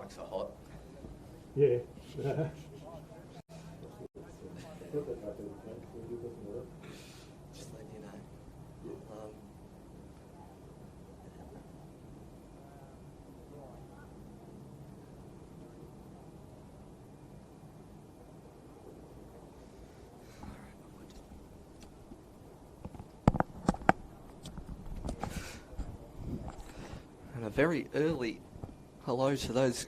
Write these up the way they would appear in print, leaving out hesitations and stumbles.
mics are hot. Yeah. Just letting you know. And a very early hello to those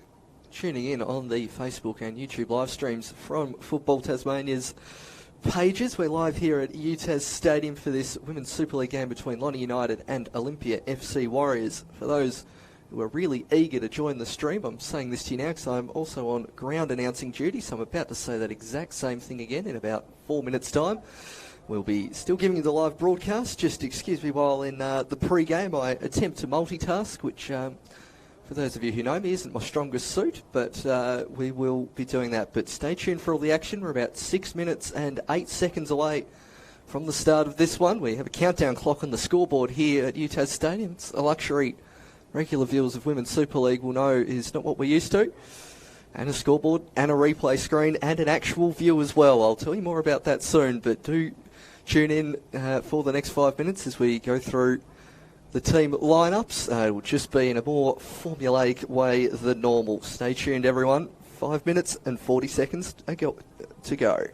tuning in on the Facebook and YouTube live streams from Football Tasmania's pages. We're live here at UTAS Stadium for this Women's Super League game between Lonnie United and Olympia FC Warriors. For those who are really eager to join the stream, I'm saying this to you now because I'm also on ground announcing duty, so I'm about to say that exact same thing again in about 4 minutes' time. We'll be still giving you the live broadcast. Just excuse me while in the pre-game I attempt to multitask, which for those of you who know me isn't my strongest suit, but we will be doing that. But stay tuned for all the action. We're about 6 minutes and 8 seconds away from the start of this one. We have a countdown clock on the scoreboard here at UTAS Stadium. It's a luxury regular viewers of Women's Super League will know is not what we're used to. And a scoreboard and a replay screen and an actual view as well. I'll tell you more about that soon, but do tune in for the next 5 minutes as we go through the team lineups. It will just be in a more formulaic way than normal. Stay tuned, everyone. 5 minutes and 40 seconds to go.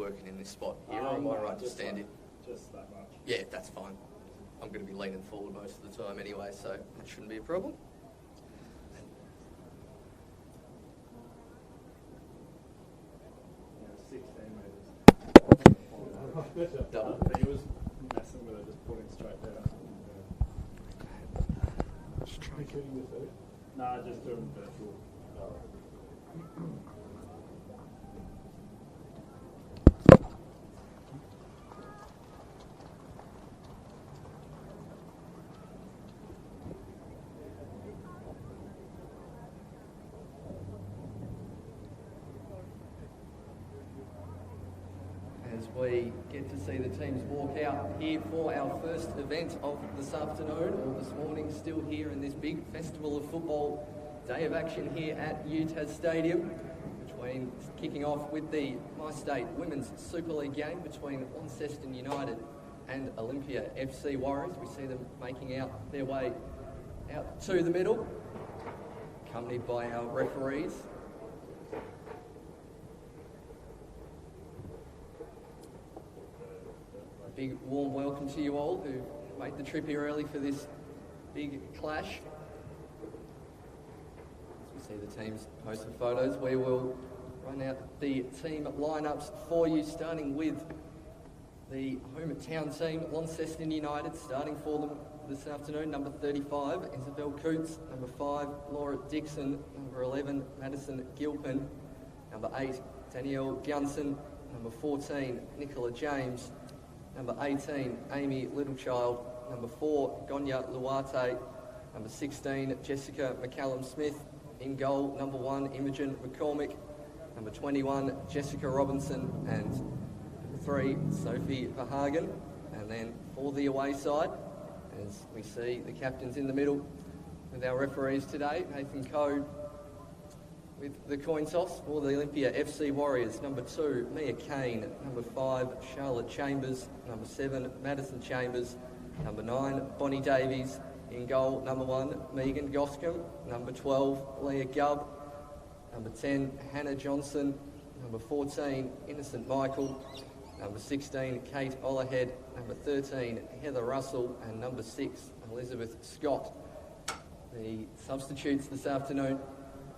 working in this spot here, or am I right to stand in? Just that much. Yeah, that's fine. I'm going to be leaning forward most of the time anyway, so that shouldn't be a problem. Yeah, 16 metres. Double. He was messing with it, just pulling straight down. Just try and Shooting the food? Nah, just doing virtual. as we get to see the teams walk out here for our first event of this afternoon, or this morning, still here in this big festival of football day of action here at UTAS Stadium, between kicking off with the MyState Women's Super League game between Launceston United and Olympia FC Warriors. We see them making out their way out to the middle, accompanied by our referees. Big warm welcome to you all who made the trip here early for this big clash. As we see the teams post the photos, we will run out the team lineups for you, starting with the hometown team, Launceston United, starting for them this afternoon. Number 35, Isabel Coots. Number 5, Laura Dixon. Number 11, Madison Gilpin. Number 8, Danielle Gunson. Number 14, Nicola James. Number 18, Amy Littlechild. Number 4, Gonya Luarte. Number 16, Jessica McCallum-Smith. In goal, number 1, Imogen McCormick. Number 21, Jessica Robinson. And number 3, Sophie Verhagen. And then for the away side, as we see the captains in the middle with our referees today, Nathan Coe with the coin toss for the Olympia FC Warriors. Number 2, Mia Kane. Number 5, Charlotte Chambers. Number 7, Madison Chambers. Number 9, Bonnie Davies. In goal, number 1, Megan Goscombe. Number 12, Leah Gubb. Number 10, Hannah Johnson. Number 14, Innocent Michael. Number 16, Kate Olahead. Number 13, Heather Russell. And number 6, Elizabeth Scott. The substitutes this afternoon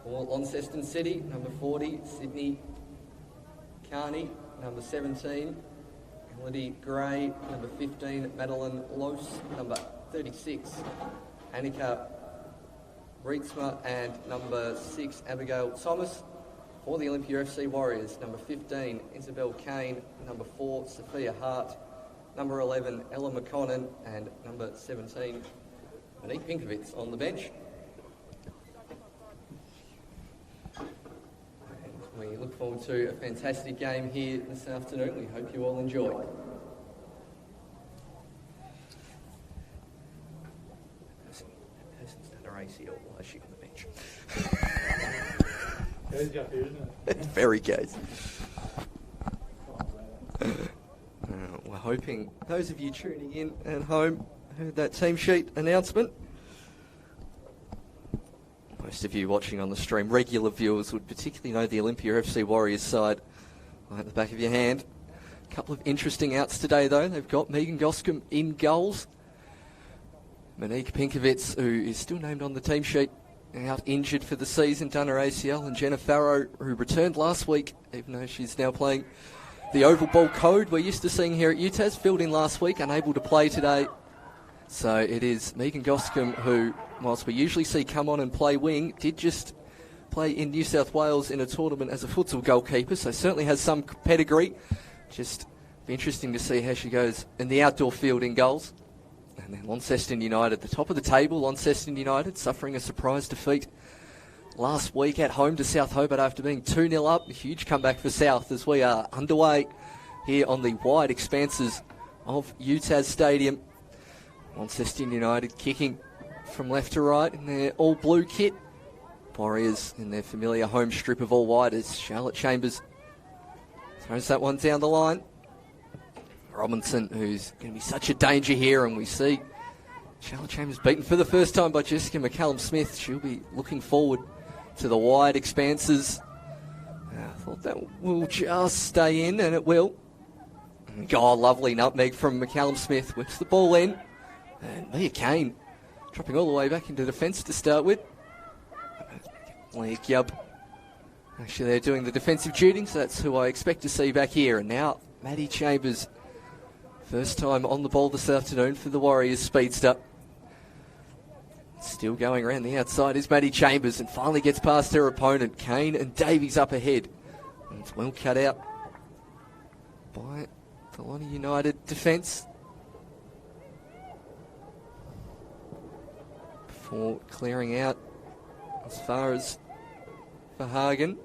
for Launceston City: number 40, Sydney Carney. Number 17, Melody Gray. Number 15, Madeline Lose. Number 36, Annika Rietzma. And number 6, Abigail Thomas. For the Olympia FC Warriors, number 15, Isabel Kane. Number 4, Sophia Hart. Number 11, Ella McConnon. And number 17, Monique Pinkovitz on the bench. We look forward to a fantastic game here this afternoon. We hope you all enjoy. That person's done her ACL while she's on the bench. Goes up here, isn't it? It's very case. We're hoping those of you tuning in at home heard that team sheet announcement. Most of you watching on the stream, regular viewers, would particularly know the Olympia FC Warriors side right at the back of your hand. A couple of interesting outs today, though. They've got Megan Goscombe in goals. Monique Pinkovitz, who is still named on the team sheet, out injured for the season, done her ACL. And Jenna Farrow, who returned last week, even though she's now playing the oval ball code we're used to seeing here at UTAS, filled in last week, unable to play today. So it is Megan Goscombe who, whilst we usually see come on and play wing, did just play in New South Wales in a tournament as a futsal goalkeeper, so certainly has some pedigree. Just be interesting to see how she goes in the outdoor field in goals. And then Launceston United, the top of the table. Launceston United suffering a surprise defeat last week at home to South Hobart after being 2-0 up. A huge comeback for South as we are underway here on the wide expanses of UTAS Stadium. Launceston United kicking from left to right in their all-blue kit. Warriors in their familiar home strip of all white as Charlotte Chambers throws that one down the line. Robinson, who's going to be such a danger here, and we see Charlotte Chambers beaten for the first time by Jessica McCallum-Smith. She'll be looking forward to the wide expanses. I thought that will just stay in, and it will. Oh, lovely nutmeg from McCallum Smith. Whips the ball in. And Mia Kane dropping all the way back into defence to start with. Leah Gyub. Actually, they're doing the defensive duty, so that's who I expect to see back here. And now, Maddie Chambers. First time on the ball this afternoon for the Warriors speedster. Still going around the outside is Maddie Chambers and finally gets past her opponent. Kane and Davies up ahead. And it's well cut out by the Lonnie United defence. Before clearing out as far as Verhagen.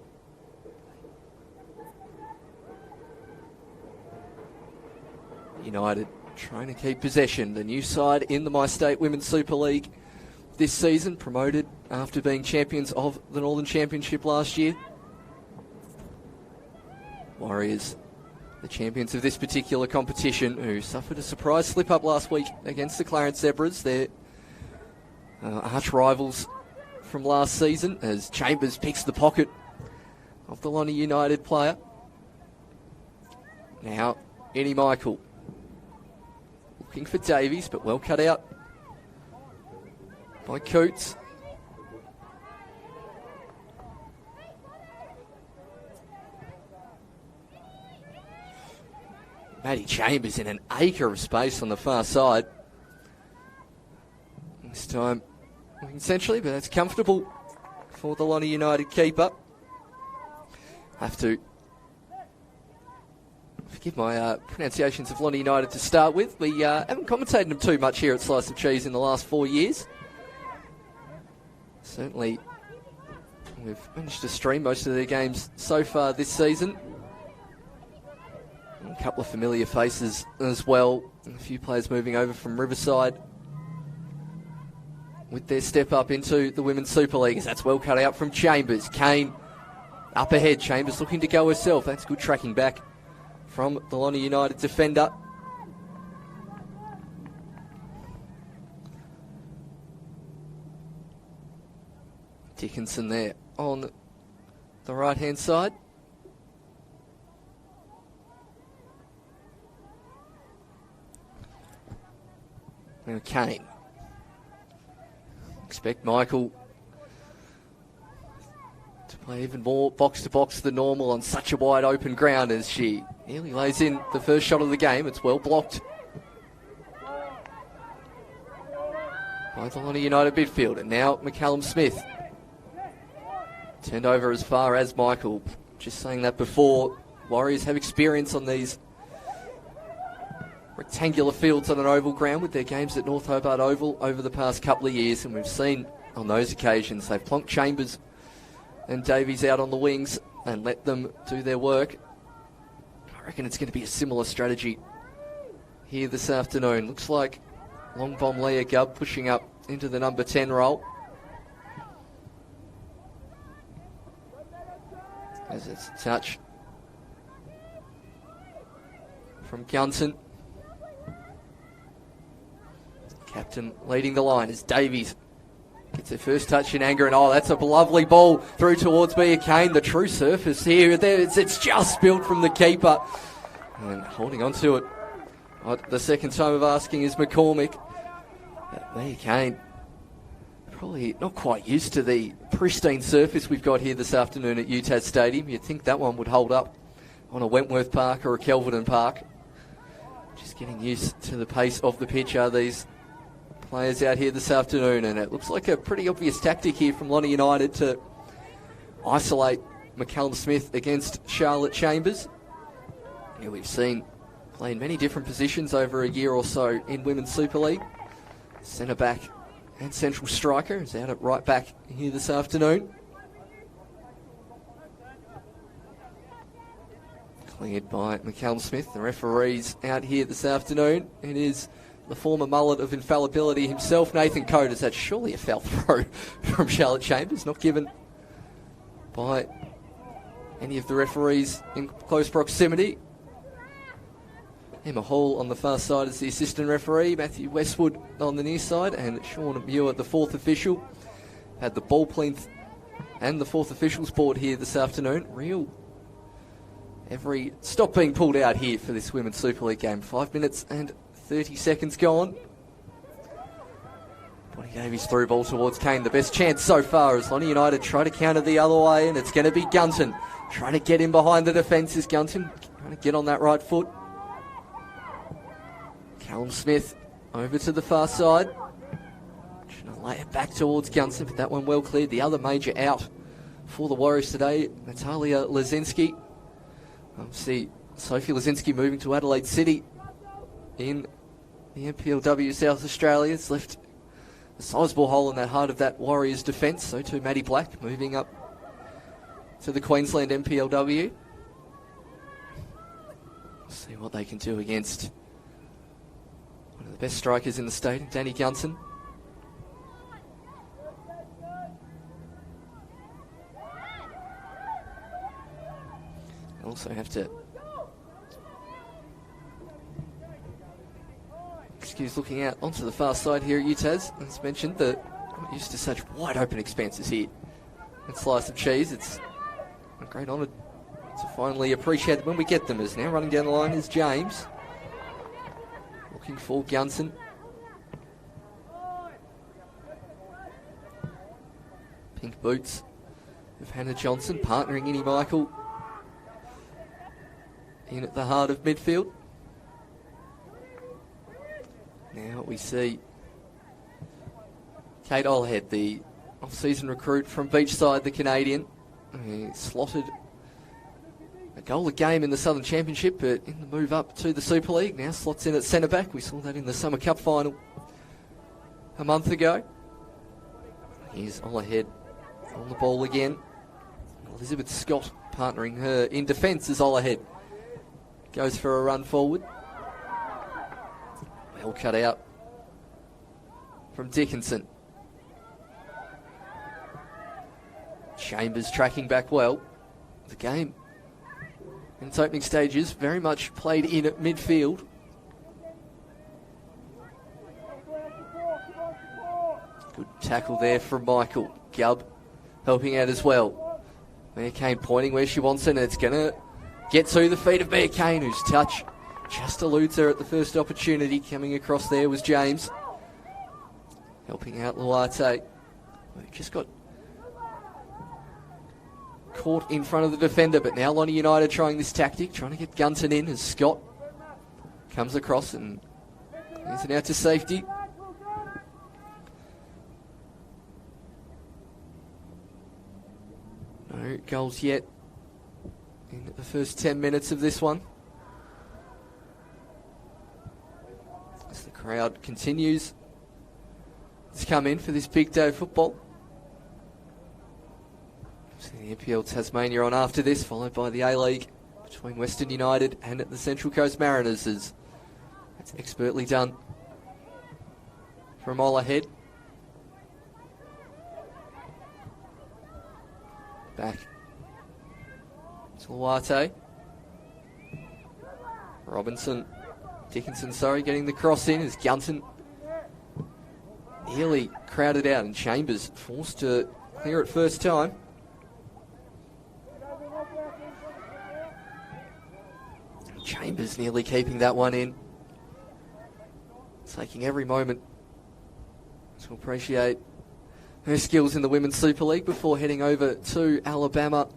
United trying to keep possession. The new side in the MyState Women's Super League this season, promoted after being champions of the Northern Championship last year. Warriors, the champions of this particular competition, who suffered a surprise slip-up last week against the Clarence Zebras, their arch rivals from last season, as Chambers picks the pocket of the Lonnie United player. Now, Eddie Michael looking for Davies, but well cut out by Coots. Maddie Chambers in an acre of space on the far side. This time, essentially, but that's comfortable for the Lonnie United keeper. Have to forgive my pronunciations of Lonnie United to start with. We haven't commentated them too much here at Slice of Cheese in the last 4 years. Certainly, we've managed to stream most of their games so far this season. A couple of familiar faces as well. A few players moving over from Riverside with their step up into the Women's Super League. That's well cut out from Chambers. Kane up ahead. Chambers looking to go herself. That's good tracking back from the Lonnie United defender. Dickinson there on the right-hand side. Now Kane. Expect Michael to play even more box-to-box than normal on such a wide open ground as she nearly lays in the first shot of the game. It's well blocked by the Lonnie United midfield. And now McCallum Smith. Turned over as far as Michael. Just saying that before. Warriors have experience on these rectangular fields on an oval ground with their games at North Hobart Oval over the past couple of years, and we've seen on those occasions they've plonked Chambers and Davies out on the wings and let them do their work. I reckon it's going to be a similar strategy here this afternoon. Looks like long bomb Leah Gubb pushing up into the number 10 role. As it's a touch from Gunson. Captain leading the line as Davies gets her first touch in anger, and that's a lovely ball through towards Mia Kane. The true surface here. It's just spilled from the keeper. And holding on to it. The second time of asking is McCormick. Mia Kane probably not quite used to the pristine surface we've got here this afternoon at UTAS Stadium. You'd think that one would hold up on a Wentworth Park or a Kelvedon Park. Just getting used to the pace of the pitch are these players out here this afternoon, and it looks like a pretty obvious tactic here from Lonnie United to isolate McCallum Smith against Charlotte Chambers, who we've seen play in many different positions over a year or so in Women's Super League. Centre back and central striker is out at right back here this afternoon. Cleared by McCallum Smith. The referee's out here this afternoon. It is the former mullet of infallibility himself, Nathan Coates. That's surely a foul throw from Charlotte Chambers, not given by any of the referees in close proximity. Emma Hall on the far side is the assistant referee, Matthew Westwood on the near side, and Sean Muir, the fourth official. Had the ball plinth and the fourth officials board here this afternoon. Real Every stop being pulled out here for this Women's Super League game. 5 minutes and 30 seconds gone. Bonnie gave his through ball towards Kane. The best chance so far as Lonnie United try to counter the other way, and it's going to be Gunton trying to get in behind the defence. Is Gunton trying to get on that right foot. Callum Smith over to the far side. Trying to lay it back towards Gunton, but that one well cleared. The other major out for the Warriors today, Natalia Lazinski. See Sophie Lazinski moving to Adelaide City in the NPLW South Australia. It's left a sizable hole in that heart of that Warriors defence. So too Maddie Black moving up to the Queensland NPLW. See what they can do against one of the best strikers in the state, Danny Gunton. Also have to excuse looking out onto the far side here at UTAS. As mentioned, we're not used to such wide open expanses here. And slice of cheese, it's a great honour to finally appreciate them when we get them. As now running down the line is James, looking for Gunton. Pink boots of Hannah Johnson, partnering Innie Michael in at the heart of midfield. Now we see Kate Olhead, the off-season recruit from Beachside, the Canadian. He slotted a goal a game in the Southern Championship, but in the move up to the Super League, now slots in at centre-back. We saw that in the Summer Cup final a month ago. Here's Olhead on the ball again. Elizabeth Scott partnering her in defence as Olhead goes for a run forward. Well cut out from Dickinson. Chambers tracking back well. The game in its opening stages very much played in at midfield. Good tackle there from Michael. Gubb helping out as well. Mia Kane pointing where she wants it, and it's going to get to the feet of Mia Kane, whose touch just eludes her at the first opportunity. Coming across there was James. Helping out Luate. Just got caught in front of the defender, but now Lonnie United trying this tactic, trying to get Gunton in as Scott comes across and is it out to safety. No goals yet in the first 10 minutes of this one. As the crowd continues to come in for this big day of football. See the NPL Tasmania on after this, followed by the A-League between Western United and the Central Coast Mariners. That's expertly done from Olhead. Back to Luate. Dickinson, getting the cross in as Gunton nearly crowded out, and Chambers forced to clear it first time. Chambers nearly keeping that one in. Taking every moment to appreciate her skills in the Women's Super League before heading over to Alabama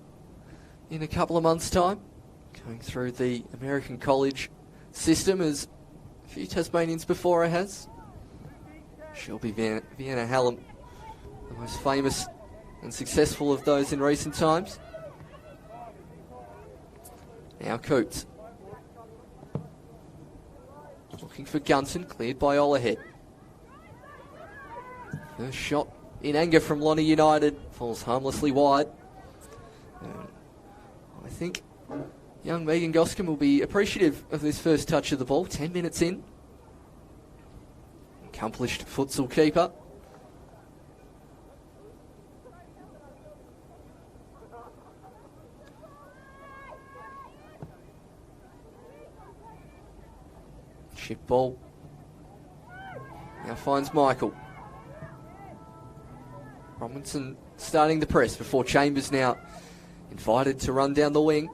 in a couple of months' time. Going through the American college system as a few Tasmanians before her has. Shelby Vienna Hallam, the most famous and successful of those in recent times. Now Coates. Looking for Gunton, cleared by Olhead. First shot in anger from Lonnie United, falls harmlessly wide. I think young Megan Goscombe will be appreciative of this first touch of the ball. 10 minutes in. Accomplished futsal keeper. Chip ball. Now finds Michael. Robinson starting the press before Chambers now invited to run down the wing.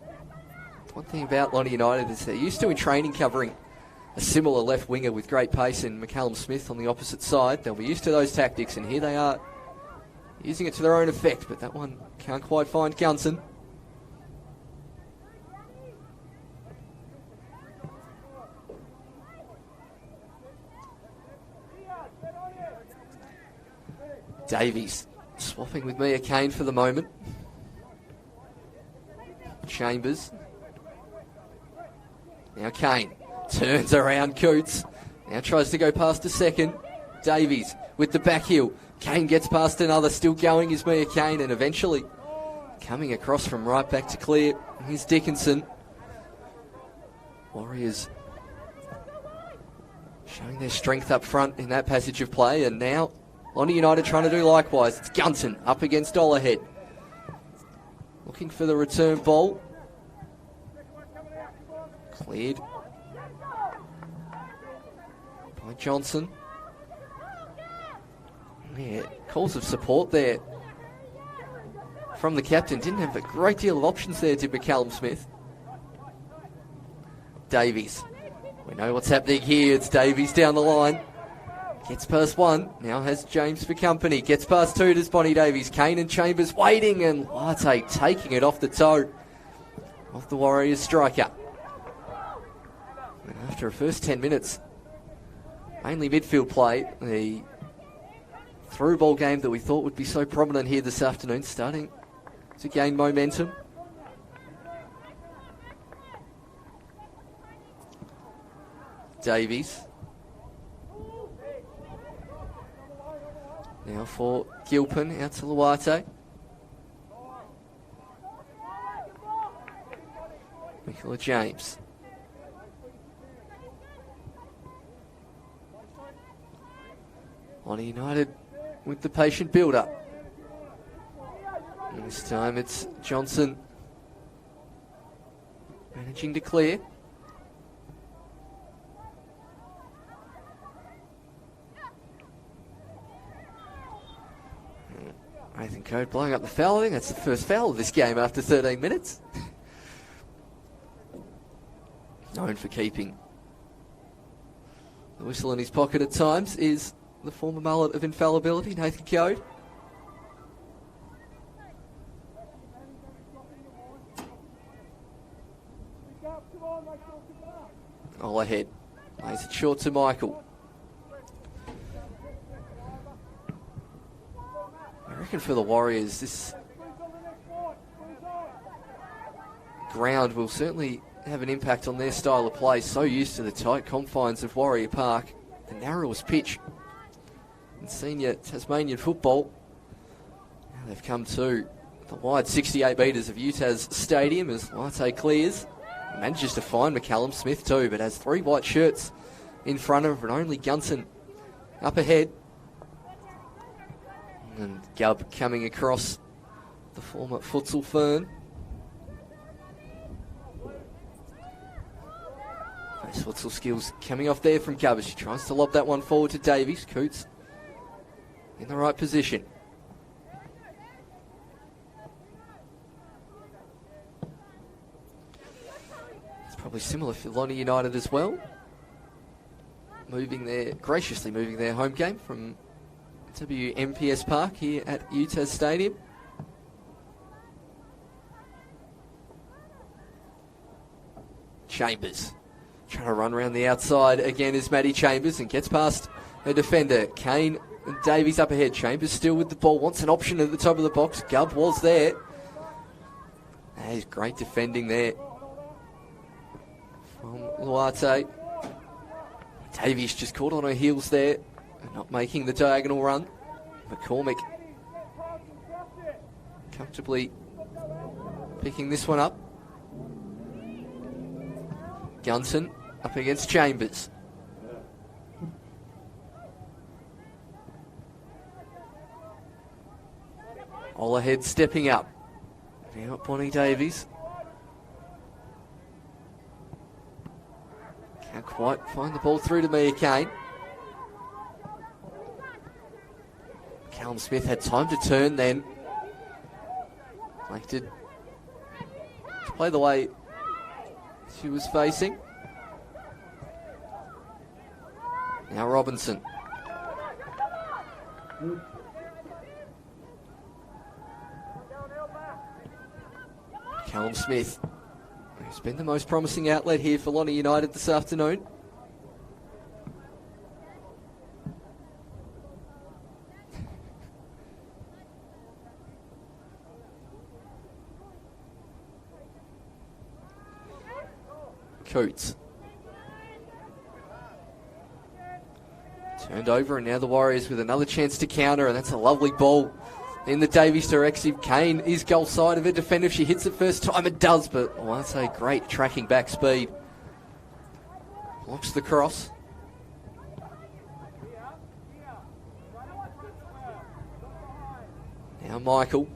One thing about Lonnie United is they're used to in training covering a similar left winger with great pace in McCallum Smith on the opposite side. They'll be used to those tactics, and here they are using it to their own effect, but that one can't quite find Gunson. Davies swapping with Mia Kane for the moment. Chambers. Now Kane turns around Coots. Now tries to go past a second. Davies with the back heel. Kane gets past another. Still going is Mia Kane, and eventually coming across from right back to clear. Here's Dickinson. Warriors showing their strength up front in that passage of play, and now Lonnie United trying to do likewise. It's Gunson up against Dollarhead. Looking for the return ball. Cleared by Johnson. Yeah, calls of support there from the captain. Didn't have a great deal of options there, did McCallum Smith. Davies. We know what's happening here. It's Davies down the line. Gets past one. Now has James for company. Gets past two. Does Bonnie Davies. Kane and Chambers waiting, and Latte taking it off the toe of the Warriors striker. And after a first 10 minutes, mainly midfield play, the through ball game that we thought would be so prominent here this afternoon starting to gain momentum. Davies. Now for Gilpin, out to Luate. Nicola James. Lonnie United with the patient build-up. And this time it's Johnson managing to clear. Nathan Code blowing up the foul. I think that's the first foul of this game after 13 minutes. Known for keeping the whistle in his pocket at times is the former mullet of infallibility, Nathan Code. All ahead. Lays it short to Michael. I reckon for the Warriors, this ground will certainly have an impact on their style of play. So used to the tight confines of Warrior Park, the narrowest pitch in senior Tasmanian football. Now they've come to the wide 68 metres of UTAS Stadium as Latte clears. He manages to find McCallum Smith too, but has three white shirts in front of him, and only Gunson up ahead. And Gubb coming across the former futsal Fern. Nice futsal skills coming off there from Gubb as she tries to lob that one forward to Davies. Coots in the right position. It's probably similar for Lonnie United as well. Graciously moving their home game from WMPS Park here at UTAS Stadium. Chambers trying to run around the outside again is Maddie Chambers and gets past her defender. Kane and Davies up ahead. Chambers still with the ball, wants an option at the top of the box. Gubb was there. That is great defending there from Luate. Davies just caught on her heels there, not making the diagonal run. McCormick comfortably picking this one up. Gunson up against Chambers. All ahead stepping up. Now Bonnie Davies. Can't quite find the ball through to Mia Kane. Callum Smith had time to turn then. Elected to play the way she was facing. Now Robinson. Callum Smith, who's been the most promising outlet here for Lonnie United this afternoon. Coots. Turned over, and now the Warriors with another chance to counter, and that's a lovely ball in the Davies directive. Kane is goal side of a defender. If she hits it first time, it does, but that's a great tracking back speed. Blocks the cross. Now Michael.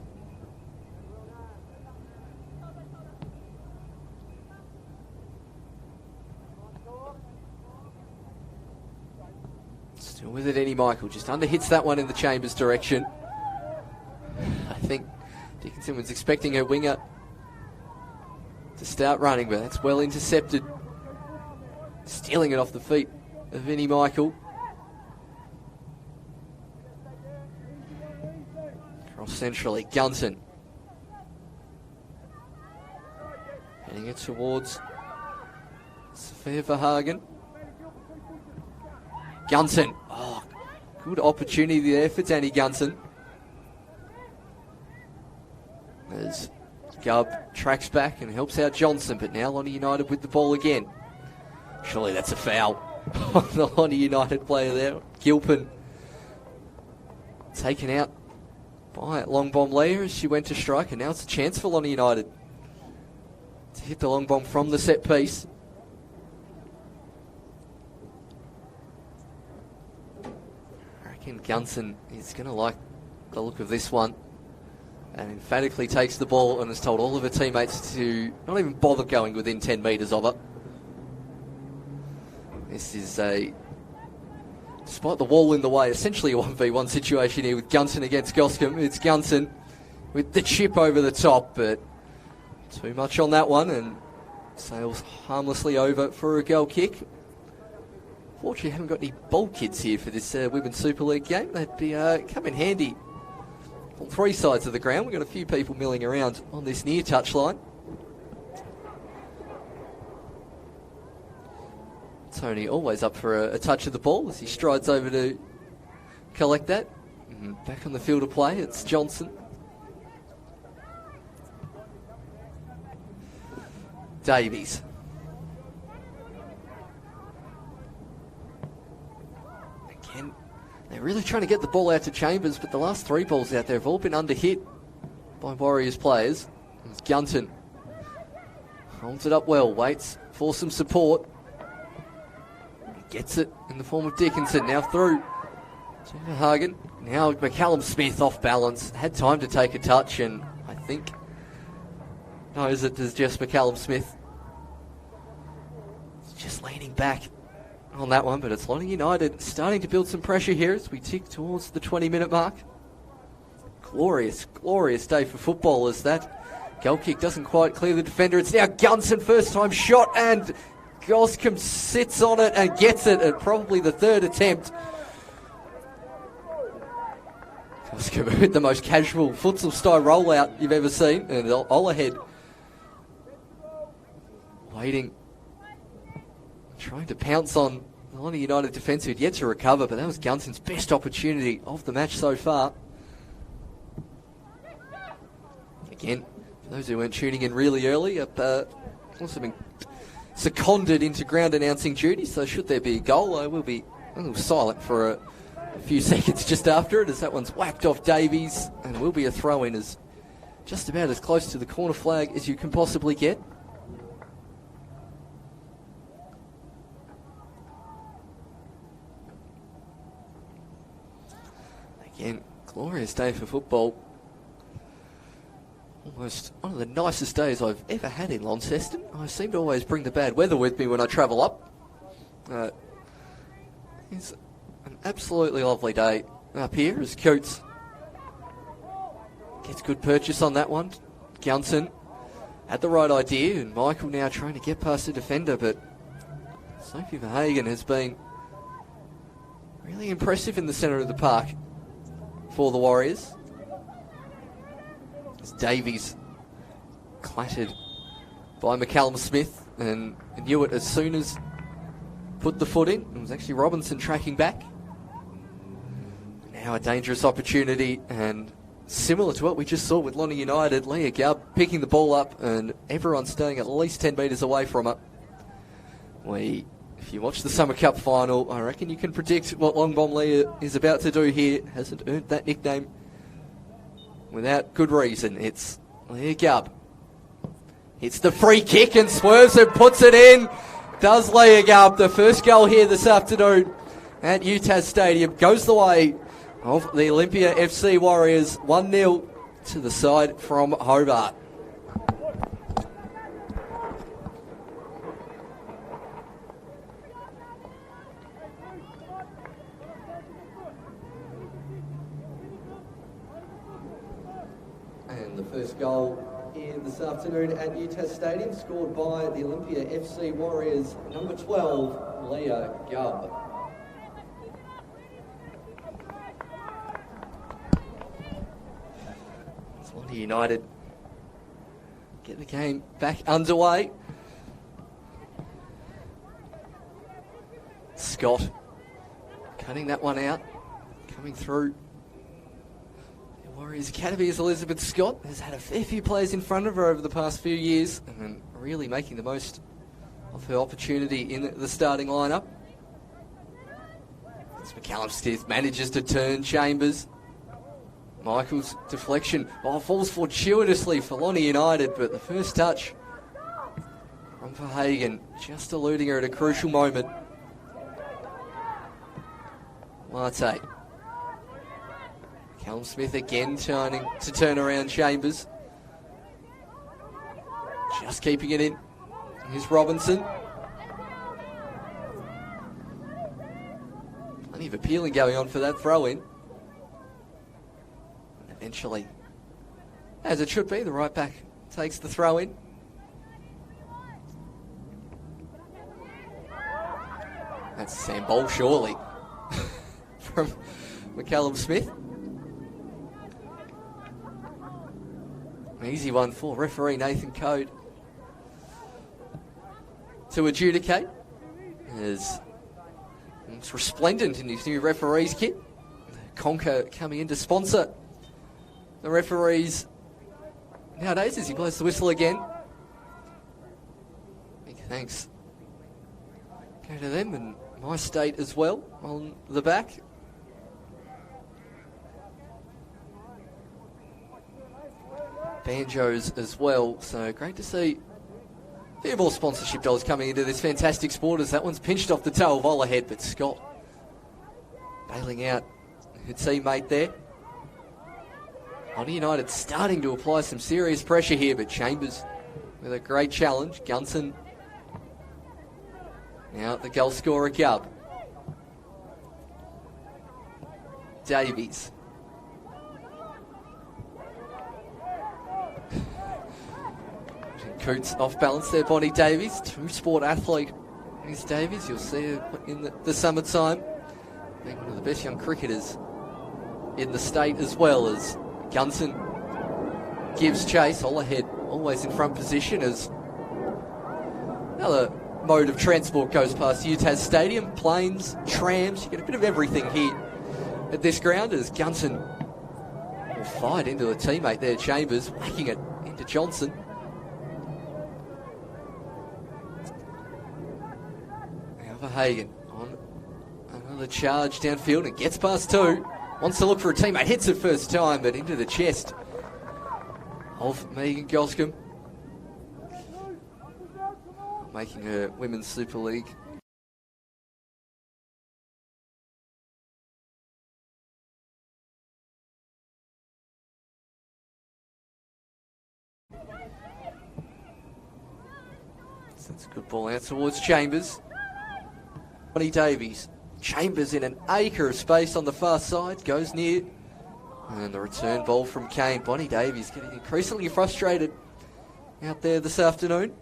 Still with it, Eddie Michael. Just under hits that one in the Chambers direction. I think Dickinson was expecting her winger to start running, but that's well intercepted. Stealing it off the feet of Vinnie Michael. Cross centrally, Gunson. Heading it towards Sophia Verhagen. Gunson. Oh, good opportunity there for Danny Gunson. As Gubb tracks back and helps out Johnson, but now Lonnie United with the ball again. Surely that's a foul on the Lonnie United player there. Gilpin taken out by long bomb Leah as she went to strike, and now it's a chance for Lonnie United to hit the long bomb from the set piece. I reckon Gunson is going to like the look of this one, and emphatically takes the ball and has told all of her teammates to not even bother going within 10 metres of it. This is despite the wall in the way, essentially a 1v1 situation here with Gunson against Goscombe. It's Gunson with the chip over the top, but too much on that one, and sails harmlessly over for a goal kick. Fortunately, haven't got any ball kids here for this Women's Super League game. That'd be come in handy on three sides of the ground. We've got a few people milling around on this near touchline. Tony always up for a touch of the ball as he strides over to collect that. And back on the field of play, it's Johnson. Davies. Again, they're really trying to get the ball out to Chambers, but the last three balls out there have all been under hit by Warriors players. It's Gunton. Holds it up well, waits for some support. Gets it in the form of Dickinson, now through to Hagen. Now McCallum Smith off balance, had time to take a touch, and I think knows it as just McCallum Smith. Just leaning back on that one, but it's Lonnie United starting to build some pressure here as we tick towards the 20-minute mark. Glorious, glorious day for football as that goal kick doesn't quite clear the defender. It's now Gunson, first time shot, and Goscombe sits on it and gets it at probably the third attempt. Goscombe with the most casual futsal style rollout you've ever seen, and all ahead. Waiting, trying to pounce on the Lonnie United defence who'd yet to recover, but that was Gunson's best opportunity of the match so far. Again, for those who weren't tuning in really early, also been seconded into ground announcing duty, so should there be a goal, I will be a little silent for a few seconds just after it, as that one's whacked off Davies, and it will be a throw-in, as just about as close to the corner flag as you can possibly get. Again, glorious day for football. Almost one of the nicest days I've ever had in Launceston. I seem to always bring the bad weather with me when I travel up. It's an absolutely lovely day up here as Coates gets good purchase on that one. Gunson had the right idea, and Michael now trying to get past the defender, but Sophie Verhagen has been really impressive in the centre of the park for the Warriors. As Davies clattered by McCallum Smith and knew it as soon as put the foot in. It was actually Robinson tracking back. Now a dangerous opportunity, and similar to what we just saw with Lonnie United, Leah Gubb picking the ball up and everyone staying at least 10 metres away from her. If you watch the Summer Cup final, I reckon you can predict what Long Bomb Leah is about to do here. Hasn't earned that nickname without good reason. It's Leah Gubb. It's the free kick and swerves and puts it in. Does Leah Gubb. The first goal here this afternoon at UTAS Stadium goes the way of the Olympia FC Warriors. 1-0 to the side from Hobart. And the first goal here this afternoon at UTAS Stadium, scored by the Olympia FC Warriors, number 12, Leah Gubb. Tasmania United get the game back underway. Scott cutting that one out, coming through. Warriors Academy is Elizabeth Scott, has had a fair few players in front of her over the past few years and really making the most of her opportunity in the starting lineup. As McCallum Smith manages to turn Chambers. Michael's deflection falls fortuitously for Lonnie United, but the first touch from Verhagen just eluding her at a crucial moment. Marte. Callum Smith again trying to turn around Chambers. Just keeping it in. Here's Robinson. Plenty of appealing going on for that throw-in. And eventually, as it should be, the right back takes the throw-in. That's Sam Bowl, surely, from McCallum Smith. Easy one for referee Nathan Code to adjudicate. As it's resplendent in his new referee's kit. Conker coming in to sponsor the referees nowadays as he blows the whistle again. Big thanks go to them and my state as well on the back. Banjos as well, so great to see a few more sponsorship dollars coming into this fantastic sport, as that one's pinched off the toe of Olahead, but Scott bailing out her teammate there. Lonnie United starting to apply some serious pressure here, but Chambers with a great challenge. Gunson now the goal scorer Gubb. Davies. Coots off balance there, Bonnie Davies. Two-sport athlete is Davies. You'll see her in the summertime. Being one of the best young cricketers in the state, as well as Gunson gives chase. Olahead always in front position as another mode of transport goes past UTAS Stadium. Planes, trams, you get a bit of everything here at this ground as Gunson will fight into a teammate there, Chambers, whacking it into Johnson. Verhagen on another charge downfield and gets past two. Wants to look for a teammate, hits it first time, but into the chest of Megan Goscombe, making her Women's Super League. So that's a good ball out towards Chambers. Bonnie Davies. Chambers in an acre of space on the far side. Goes near. And the return ball from Kane. Bonnie Davies getting increasingly frustrated out there this afternoon.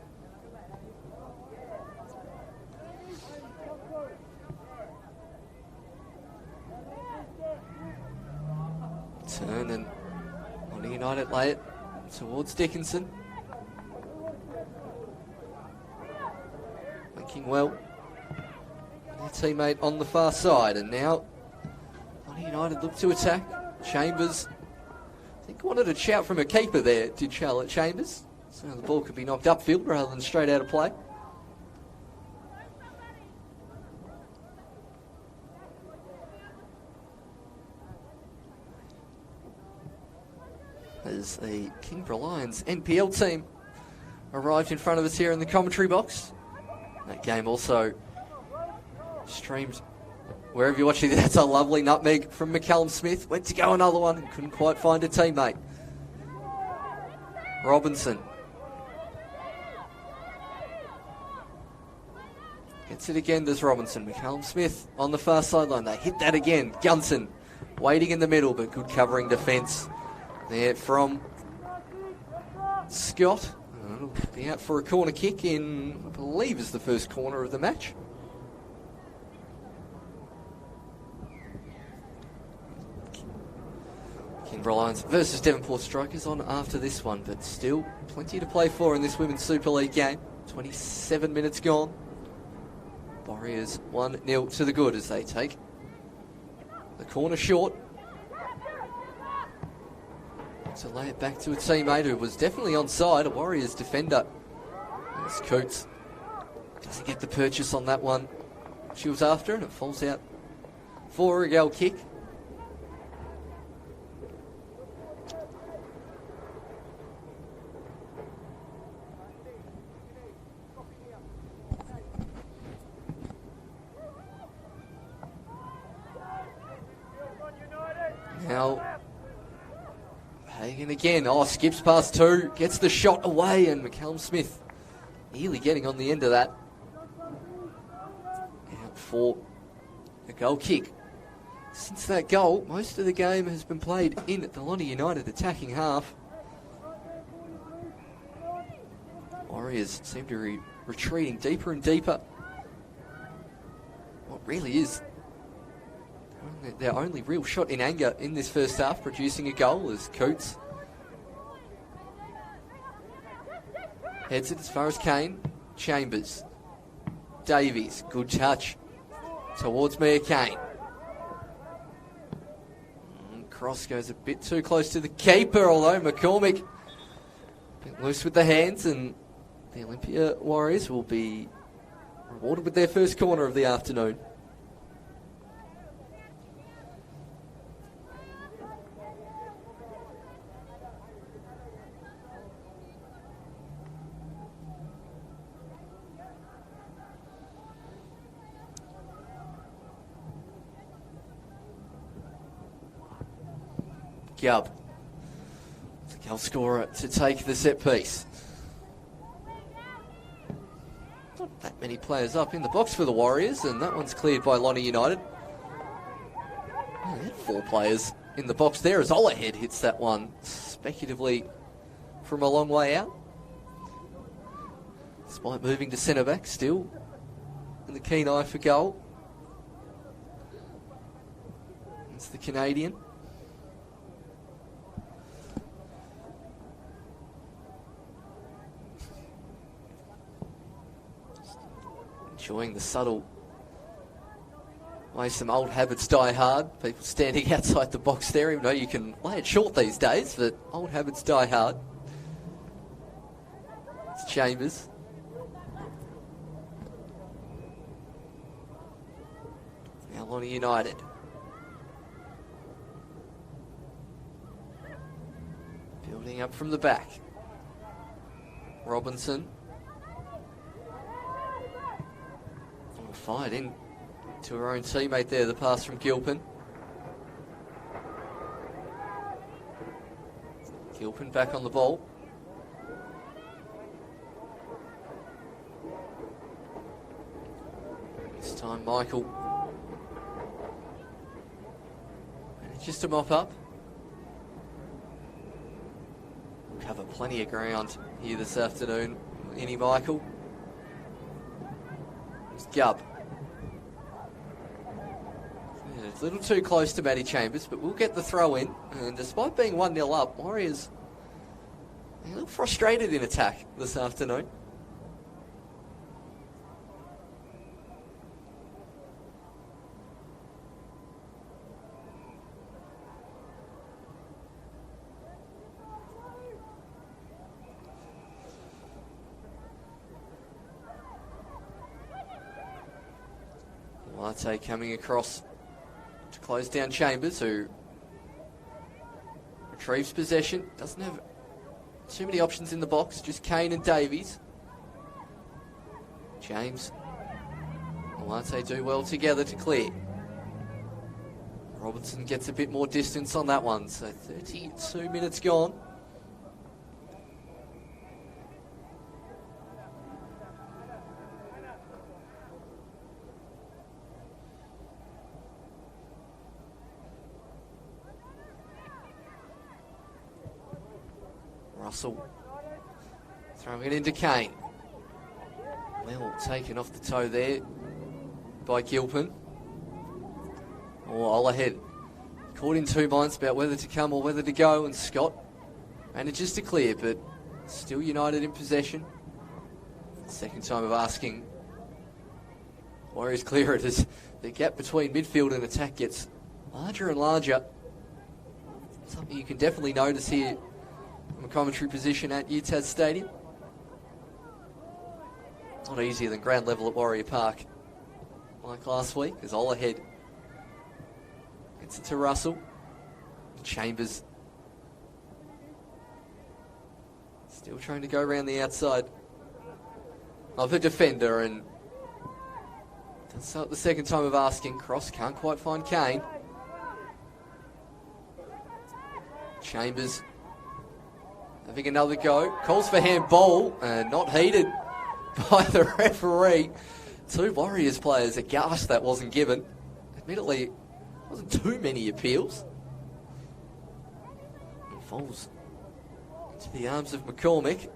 Turn and on United lay it towards Dickinson. Making well. Their teammate on the far side, and now United look to attack. Chambers, I think, wanted a shout from a keeper there, did Charlotte Chambers. So the ball could be knocked upfield rather than straight out of play. As the Kingborough Lions NPL team arrived in front of us here in the commentary box. That game also streamed wherever you're watching. That's a lovely nutmeg from McCallum Smith. Went to go another one and couldn't quite find a teammate. Robinson gets it again. There's Robinson. McCallum Smith on the far sideline. They hit that again. Gunson waiting in the middle, but good covering defence there from Scott. It'll be out for a corner kick in, I believe, is the first corner of the match. Kingborough Lions versus Devonport Strikers on after this one, but still plenty to play for in this Women's Super League game. 27 minutes gone. Warriors 1-0 to the good as they take the corner short. To lay it back to a teammate who was definitely onside, a Warriors defender. As Coates doesn't get the purchase on that one she was after, and it falls out for a goal kick. Now Hagan again. Oh, skips past two. Gets the shot away, and McCallum Smith nearly getting on the end of that. Out for a goal kick. Since that goal, most of the game has been played in the Lonnie United attacking half. Warriors seem to be retreating deeper and deeper. What really is their only real shot in anger in this first half, producing a goal, as Coates heads it as far as Kane. Chambers. Davies. Good touch towards Mia Kane. Cross goes a bit too close to the keeper, although McCormick a bit loose with the hands, and the Olympia Warriors will be rewarded with their first corner of the afternoon. Gubb, the goal scorer, to take the set piece. Not that many players up in the box for the Warriors, and that one's cleared by Lonnie United. Oh, they had 4 players in the box there as Olahead hits that one speculatively from a long way out. Despite moving to centre back, still in the keen eye for goal. It's the Canadian. Enjoying the subtle way some old habits die hard. People standing outside the box there, even though you can lay it short these days, but old habits die hard. It's Chambers. Now Lonnie United. Building up from the back. Robinson. Fired in to her own teammate there, the pass from Gilpin. Gilpin back on the ball. This time Michael. And it's just a mop up. Cover Plenty of ground here this afternoon. Innie Michael. It's Gubb. Yeah, it's a little too close to Matty Chambers, but we'll get the throw in. And despite being 1-0 up, Warriors a little frustrated in attack this afternoon. Latte coming across to close down Chambers, who retrieves possession. Doesn't have too many options in the box, just Kane and Davies. James and Latte do well together to clear. Robertson gets a bit more distance on that one, so 32 minutes gone. Russell throwing it into Kane. Well taken off the toe there by Gilpin. All ahead. Caught in two minds about whether to come or whether to go, and Scott manages to clear, but still United in possession. Second time of asking. Warriors clear it as the gap between midfield and attack gets larger and larger. Something you can definitely notice here from a commentary position at UTAS Stadium. Not easier than ground level at Warrior Park like last week, as all ahead. Gets it to Russell. Chambers still trying to go around the outside of a defender, and that's not the second time of asking. Cross can't quite find Kane. Chambers having another go. Calls for handball, and not heeded by the referee. Two Warriors players aghast that wasn't given. Admittedly, wasn't too many appeals. It falls into the arms of McCormick.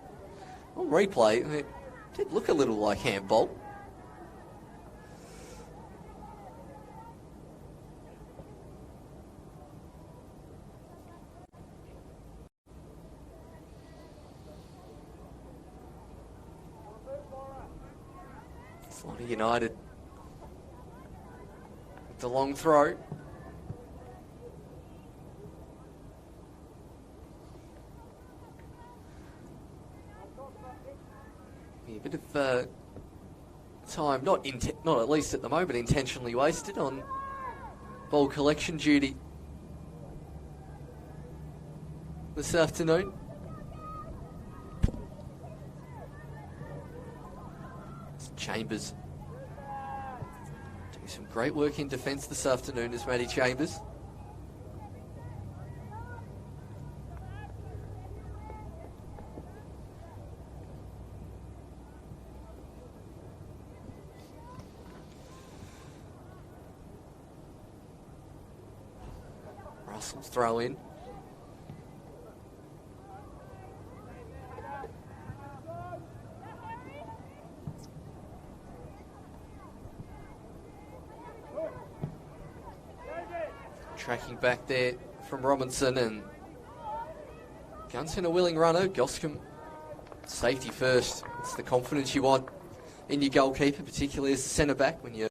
On replay, it did look a little like handball. Florida United with the long throw. Yeah, a bit of time, not at least at the moment, intentionally wasted on ball collection duty this afternoon. Chambers doing some great work in defence this afternoon as Matty Chambers. Russell's throw in. Tracking back there from Robinson, and Gunson a willing runner. Goscombe safety first. It's the confidence you want in your goalkeeper, particularly as a centre back when you're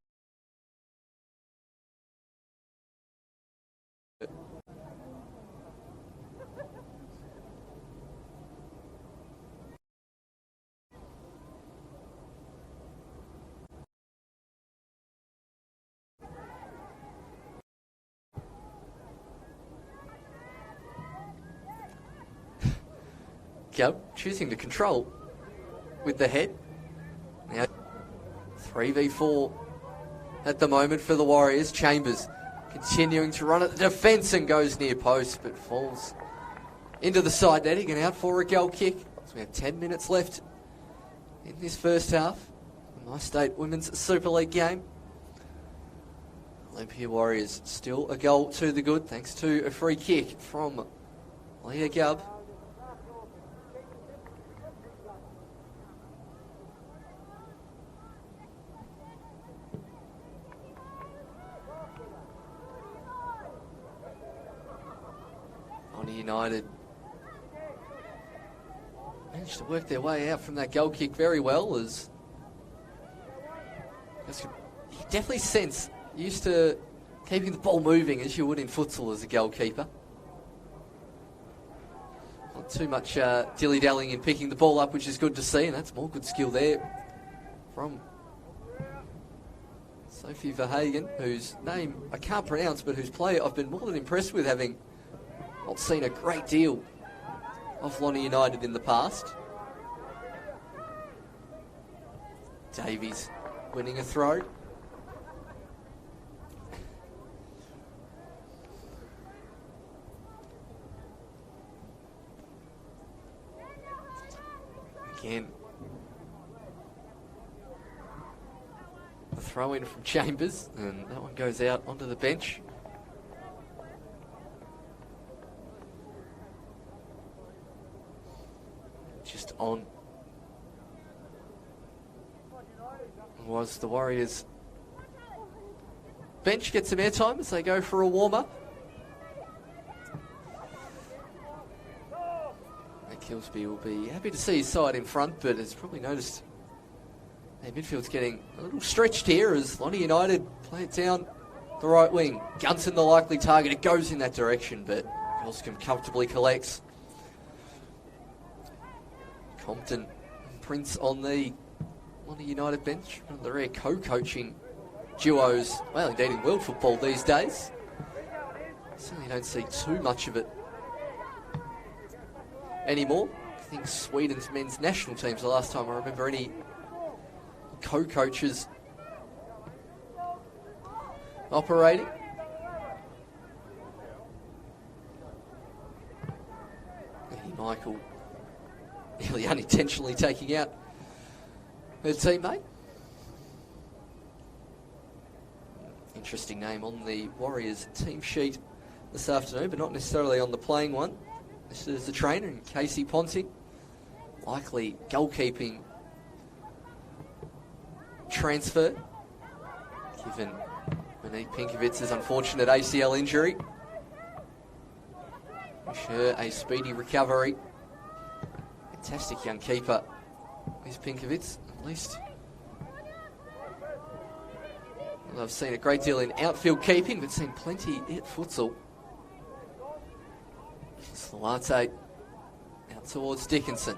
choosing to control with the head. Now 3v4 at the moment for the Warriors. Chambers continuing to run at the defence and goes near post, but falls into the side netting and out for a goal kick. So we have 10 minutes left in this first half. The MyState Women's Super League game. Olympia Warriors still a goal to the good, thanks to a free kick from Leah Gubb. United managed to work their way out from that goal kick very well. As you definitely sense used to keeping the ball moving as you would in futsal as a goalkeeper. Not too much dilly-dallying in picking the ball up, which is good to see, and that's more good skill there from Sophie Verhagen, whose name I can't pronounce, but whose play I've been more than impressed with, having not seen a great deal of Lonnie United in the past. Davies winning a throw. Again, the throw in from Chambers, and that one goes out onto the bench. Just on was the Warriors bench. Get some airtime as they go for a warm-up. Kilsby will be happy to see his side in front, but has probably noticed their midfield's getting a little stretched here as Lonnie United play it down the right wing. Gunson the likely target. It goes in that direction, but Goscombe comfortably collects. Compton and Prince on the Lonnie United bench. One of the rare co-coaching duos, well, indeed in world football these days. Certainly don't see too much of it anymore. I think Sweden's men's national team's the last time I remember any co-coaches operating. Eddie Michael nearly unintentionally taking out her teammate. Interesting name on the Warriors team sheet this afternoon, but not necessarily on the playing one. This is the trainer, Casey Ponting. Likely goalkeeping transfer, given Monique Pinkovitz's unfortunate ACL injury. Wish her a speedy recovery. Fantastic young keeper, Miss Pinkovitz, at least. Well, I've seen a great deal in outfield keeping, but seen plenty at futsal. Salate out towards Dickinson.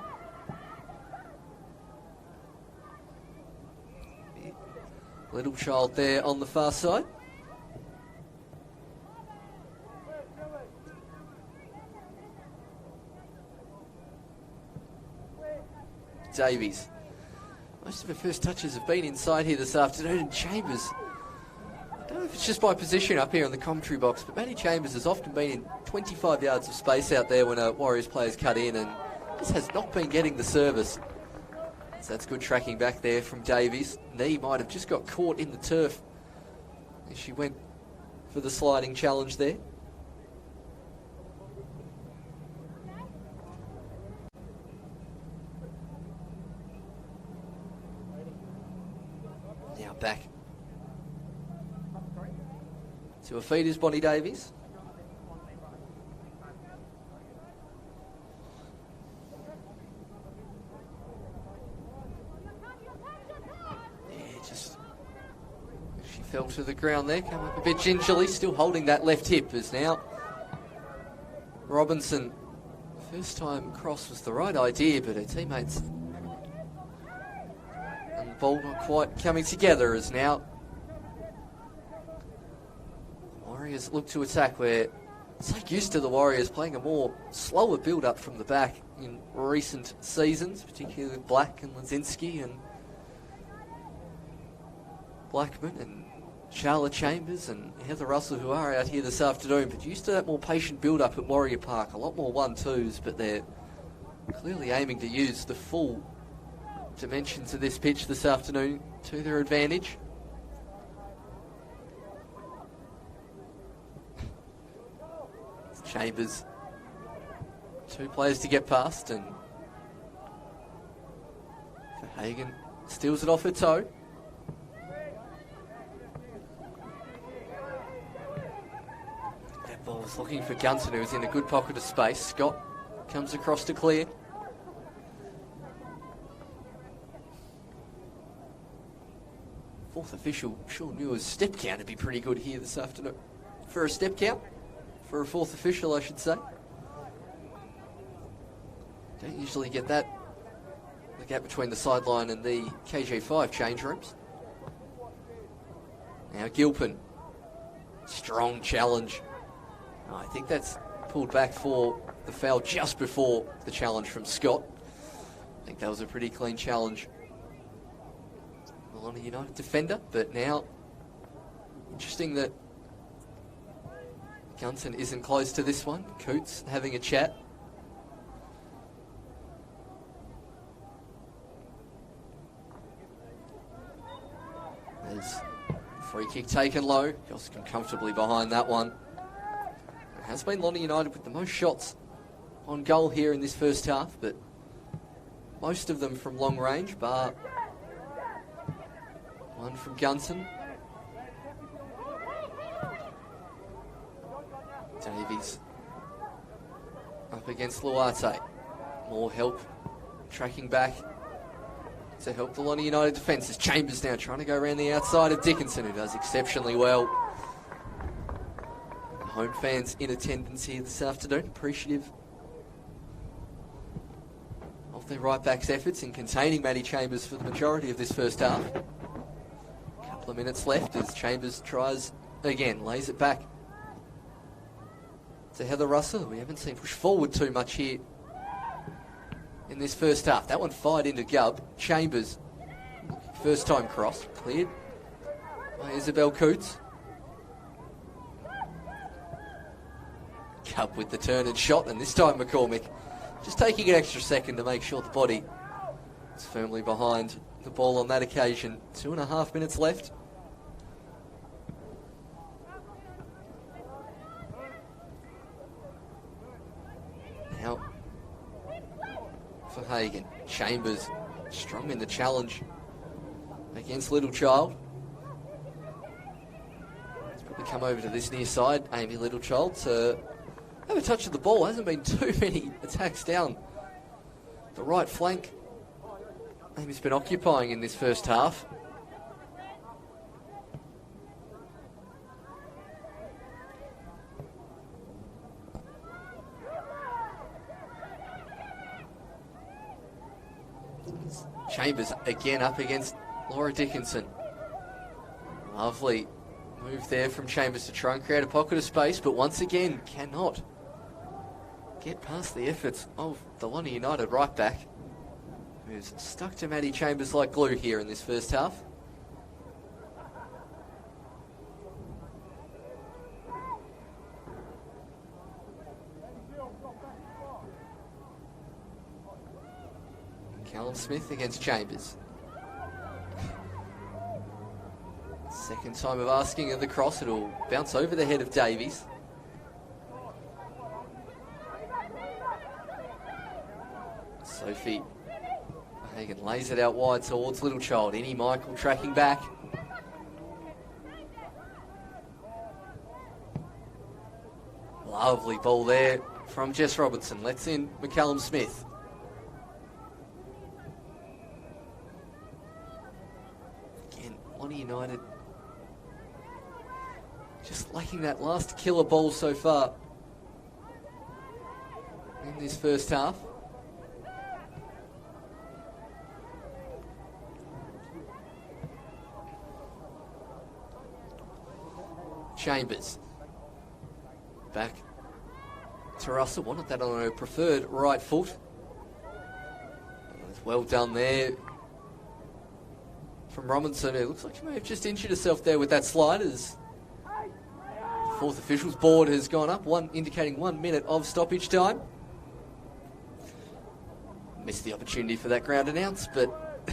Little child there on the far side. Davies. Most of her first touches have been inside here this afternoon, and Chambers, I don't know if it's just by position up here in the commentary box, but Maddie Chambers has often been in 25 yards of space out there when a Warriors player's cut in, and just has not been getting the service. So that's good tracking back there from Davies. Knee might have just got caught in the turf as she went for the sliding challenge there. Now back to her feet is Bonnie Davies. Fell to the ground there, come up a bit gingerly, still holding that left hip as now Robinson, first time cross was the right idea, but her teammates and the ball not quite coming together as now Warriors look to attack. We're so used to the Warriors playing a more slower build-up from the back in recent seasons, particularly with Black and Lazinski and Blackman and Charlotte Chambers and Heather Russell, who are out here this afternoon, but used to that more patient build-up at Warrior Park. A lot more 1-2s, but they're clearly aiming to use the full dimensions of this pitch this afternoon to their advantage. Chambers, two players to get past, and Verhagen steals it off her toe. was looking for Gunton, who was in a good pocket of space. Scott comes across to clear. Fourth official, Sean Muir's step count would be pretty good here this afternoon. For a step count? For a fourth official, I should say. Don't usually get that. The gap between the sideline and the KG5 change rooms. Now Gilpin. Strong challenge. Oh, I think that's pulled back for the foul just before the challenge from Scott. I think that was a pretty clean challenge. On a United defender, but now interesting that Gunton isn't close to this one. Coots having a chat. There's a free kick taken low. Goscombe comfortably behind that one. It has been Lonnie United with the most shots on goal here in this first half, but most of them from long range, bar one from Gunton. Davies up against Luarte. More help tracking back to help the Lonnie United defence. As Chambers now trying to go around the outside of Dickinson, who does exceptionally well. Home fans in attendance here this afternoon, appreciative of their right back's efforts in containing Matty Chambers for the majority of this first half. Couple of minutes left as Chambers tries again, lays it back to Heather Russell. We haven't seen push forward too much here in this first half. That one fired into Gubb. Chambers, first time cross, cleared by Isabel Coots. Gubb with the turn and shot, and this time McCormick just taking an extra second to make sure the body is firmly behind the ball on that occasion. 2.5 minutes left. Now for Hagan. Chambers strong in the challenge against Littlechild. Let's probably come over to this near side. Amy Littlechild to have a touch of the ball. Hasn't been too many attacks down the right flank. Amy's been occupying in this first half. Chambers again up against Laura Dickinson. Lovely move there from Chambers to try and create a pocket of space, but once again cannot get past the efforts of the Lonnie United right back, who's stuck to Matty Chambers like glue here in this first half. Callum Smith against Chambers. Second time of asking of the cross. It'll bounce over the head of Davies. Sophie Hagan lays it out wide towards Littlechild. Innie Michael tracking back. Lovely ball there from Jess Robertson. Lets in McCallum Smith. Again, Lonnie United just lacking that last killer ball so far in this first half. Chambers back to Russell. Wanted that on her preferred right foot. Well done there from Robinson. It looks like she may have just injured herself there with that slide, as the fourth officials board has gone up, indicating 1 minute of stoppage time. Missed the opportunity for that ground announce, but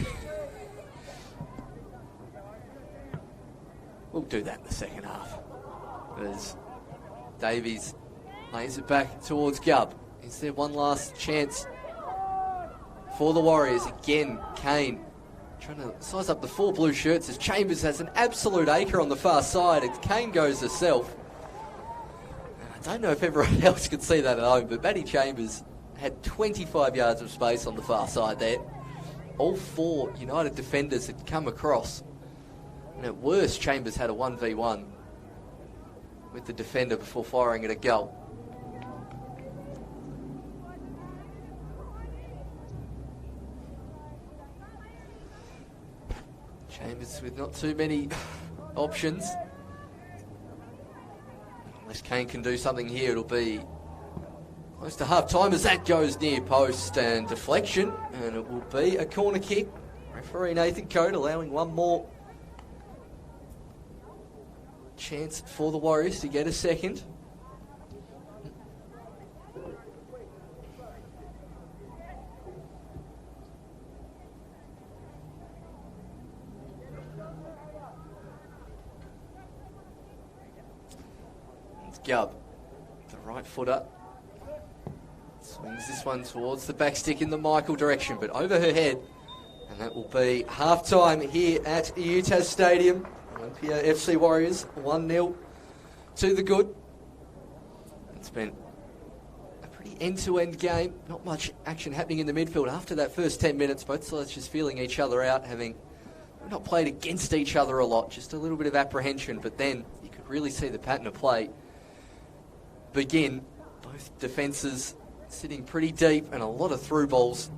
we'll do that in the second half. As Davies lays it back towards Gubb. Is there one last chance for the Warriors? Again, Kane trying to size up the four blue shirts as Chambers has an absolute acre on the far side. It's Kane goes herself. And I I don't know if everyone else could see that at home, but Maddie Chambers had 25 yards of space on the far side there. All 4 United defenders had come across. And at worst, Chambers had a 1v1 with the defender before firing at a goal. Chambers with not too many options. Unless Kane can do something here, it'll be close to half time as that goes near post and deflection, and it will be a corner kick. Referee Nathan Coate allowing one more chance for the Warriors to get a second. It's Gubb, the right footer. Swings this one towards the back stick in the Michael direction, but over her head. And that will be half-time here at UTAS Stadium. Olympia FC Warriors 1-0 to the good. It's been a pretty end-to-end game. Not much action happening in the midfield after that first 10 minutes. Both sides just feeling each other out, having not played against each other a lot. Just a little bit of apprehension, but then you could really see the pattern of play begin. Both defences sitting pretty deep and a lot of through balls.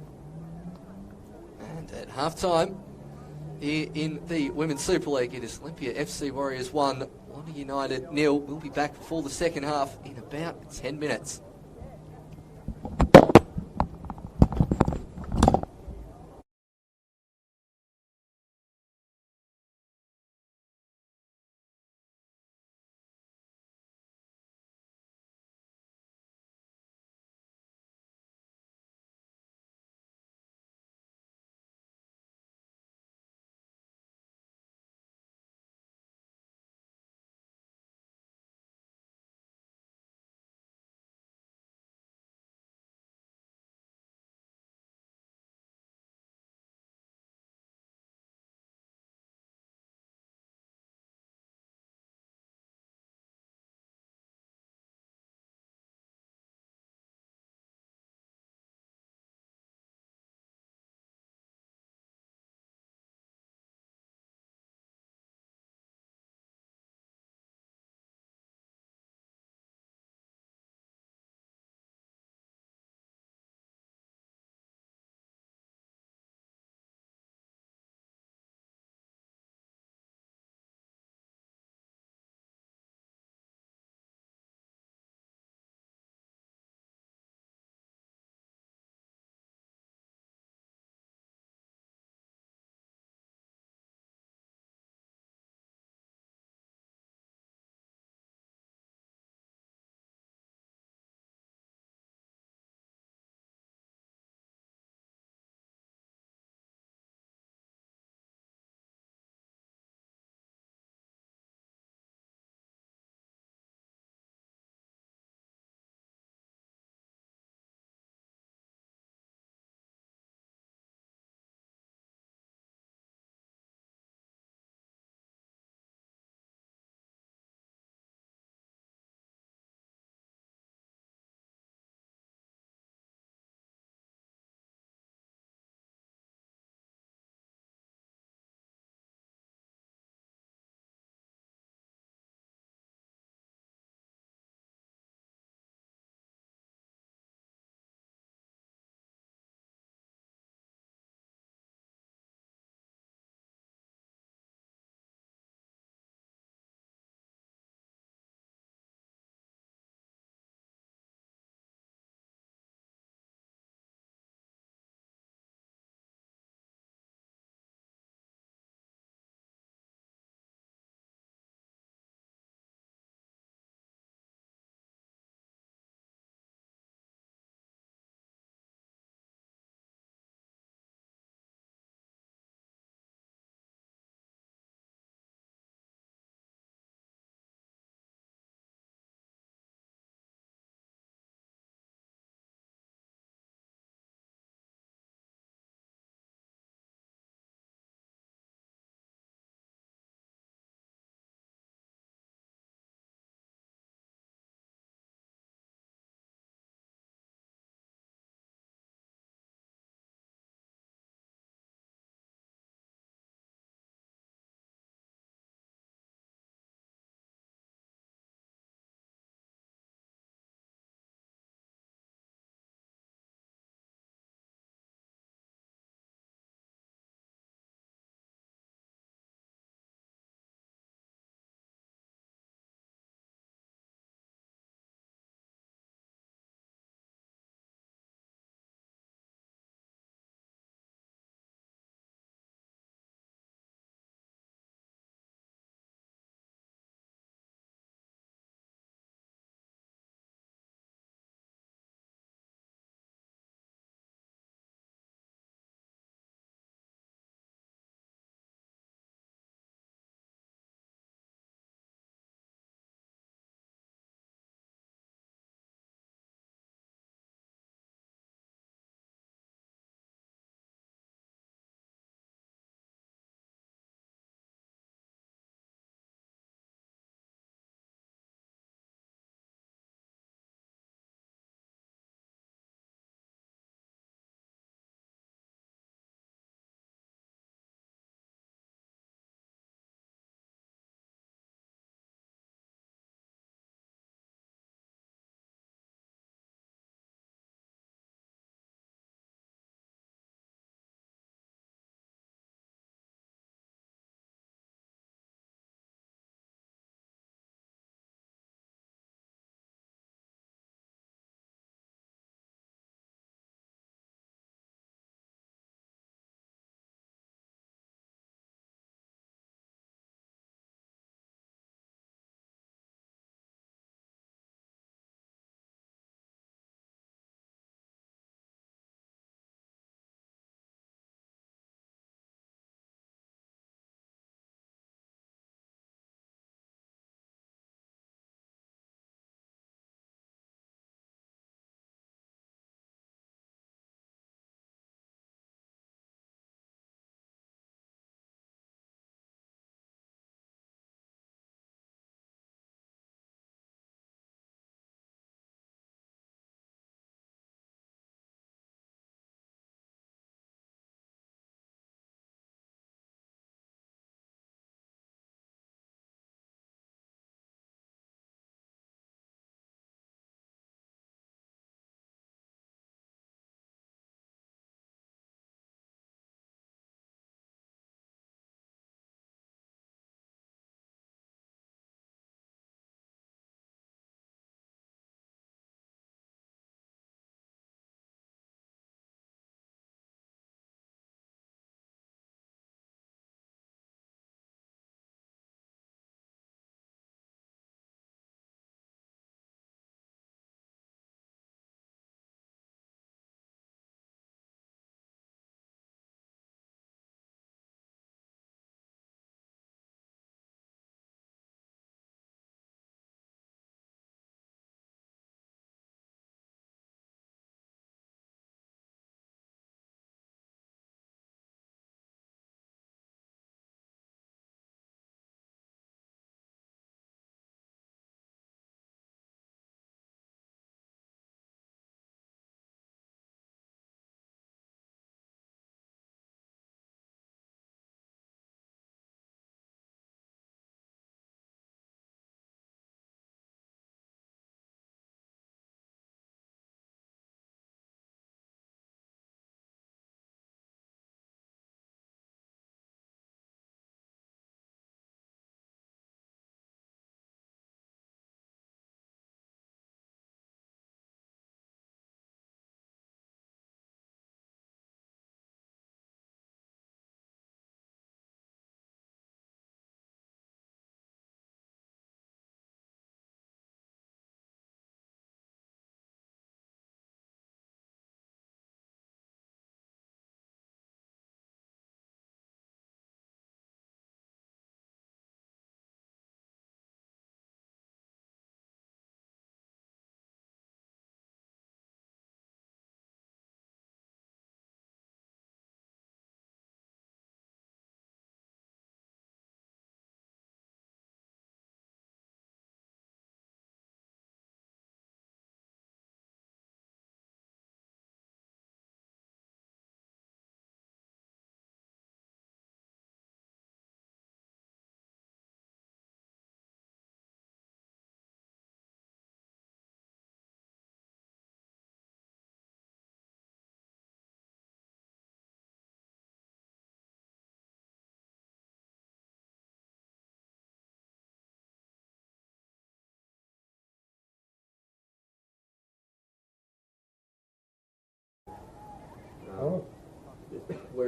And at half-time, here in the Women's Super League, it is Olympia FC Warriors 1, Wanda United 0. We'll be back for the second half in about 10 minutes.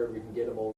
period we can get them all.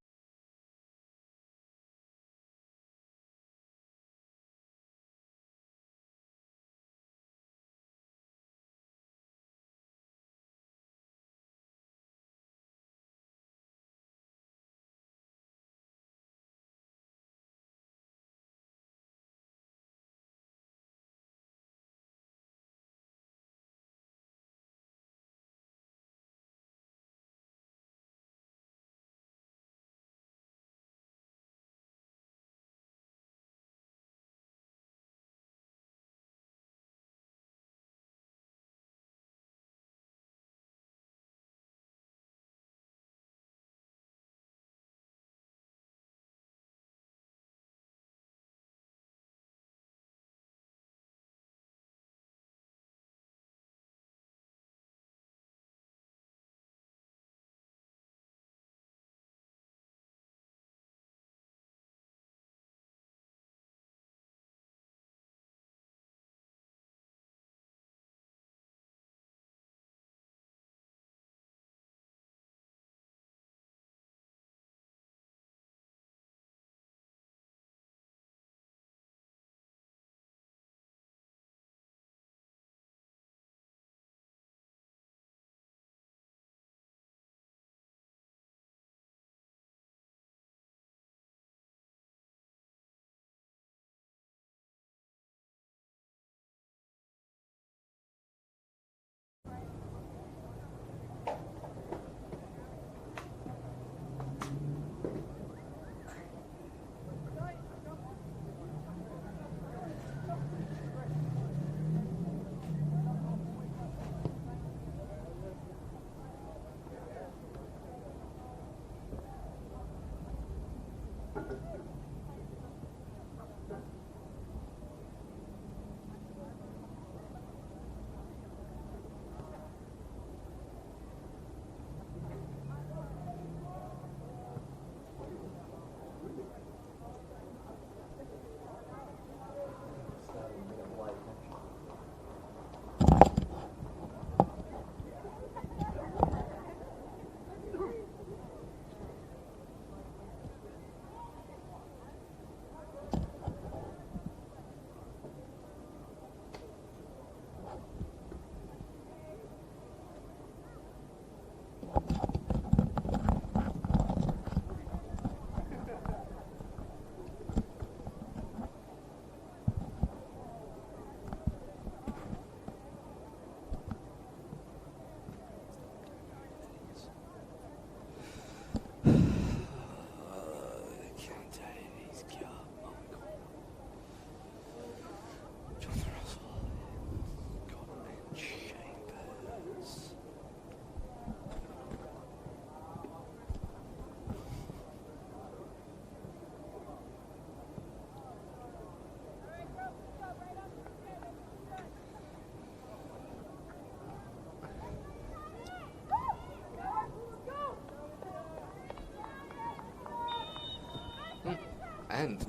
And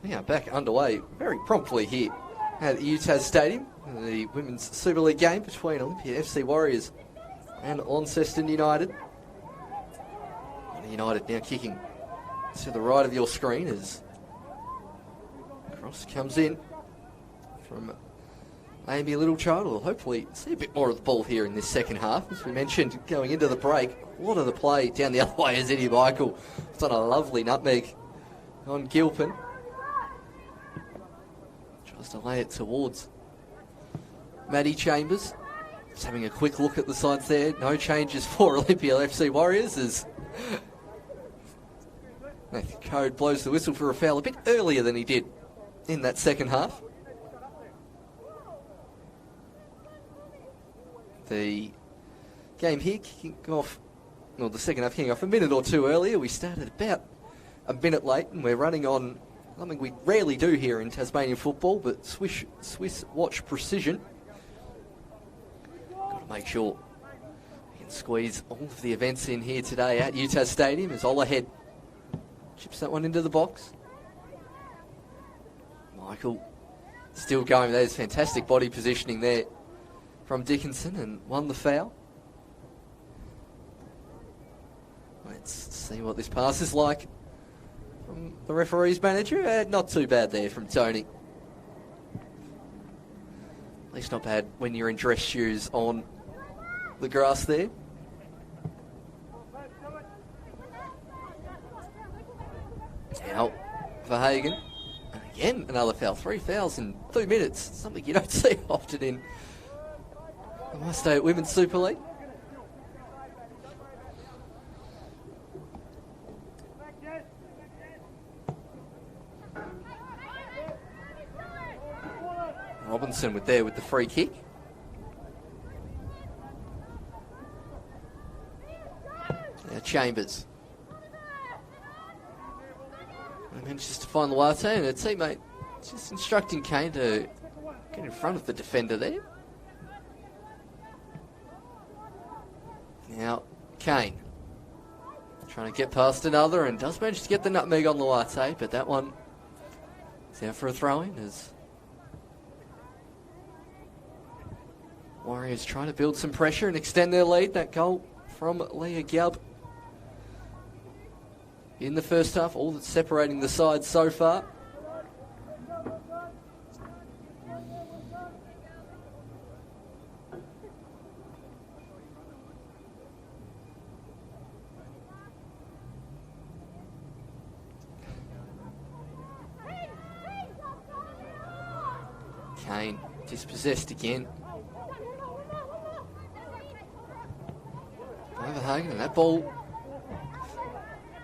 we are back underway very promptly here at the UTAS Stadium, the Women's Super League game between Olympia FC Warriors and Launceston United. United now kicking to the right of your screen as cross comes in from Amy Littlechild. We'll hopefully see a bit more of the ball here in this second half. As we mentioned, going into the break, a lot of the play down the other way as Eddie Michael. It's on a lovely nutmeg on Gilpin. Tries to lay it towards Maddie Chambers. Just having a quick look at the sides there. No changes for Olympia FC Warriors as Nathan Code blows the whistle for a foul a bit earlier than he did in that second half. The game here kicking off, well, the second half kicking off a minute or two earlier. We started about a minute late, and we're running on something we rarely do here in Tasmanian football, but Swiss watch precision. Got to make sure we can squeeze all of the events in here today at UTAS Stadium as Olahead chips that one into the box. Michael still going. There's fantastic body positioning there from Dickinson and won the foul. Let's see what this pass is like from the referee's manager. Not too bad there from Tony. At least not bad when you're in dress shoes on the grass there. Now, Verhagen. And again, another foul. 3 fouls in 2 minutes. Something you don't see often in the MyState Women's Super League. Robinson with the free kick. Now Chambers. Manages to find the latte, and her teammate just instructing Kane to get in front of the defender there. Now Kane trying to get past another, and does manage to get the nutmeg on the latte, but that one is out for a throw-in as Warriors trying to build some pressure and extend their lead. That goal from Leah Gubb in the first half, all that's separating the sides so far. Kane dispossessed again. Overhagen, and that ball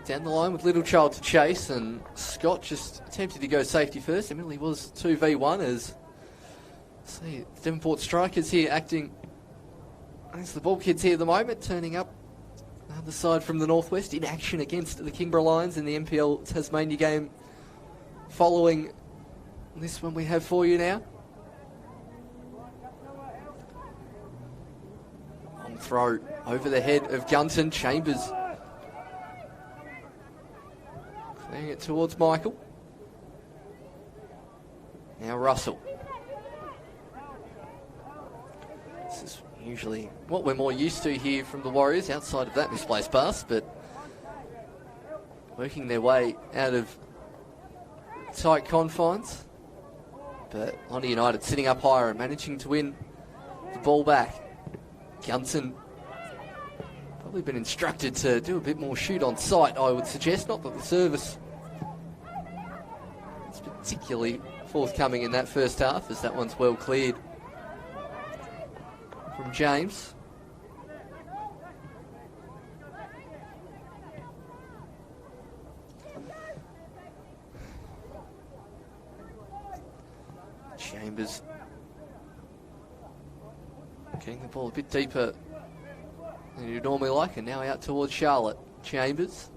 down the line with Littlechild to chase, and Scott just attempted to go safety first. Emily was 2v1 as see the Devonport Strikers here acting as the ball kids here at the moment, turning up the other side from the northwest in action against the Kingborough Lions in the NPL Tasmania game following this one we have for you now. On throw over the head of Gunton. Chambers clearing it towards Michael. Now Russell. This is usually what we're more used to here from the Warriors outside of that misplaced pass, but working their way out of tight confines. But London United sitting up higher and managing to win the ball back. Gunton probably been instructed to do a bit more shoot on sight, I would suggest. Not that the service is particularly forthcoming in that first half, as that one's well cleared from James. Chambers getting the ball a bit deeper than you'd normally like, and now out towards Charlotte. Chambers.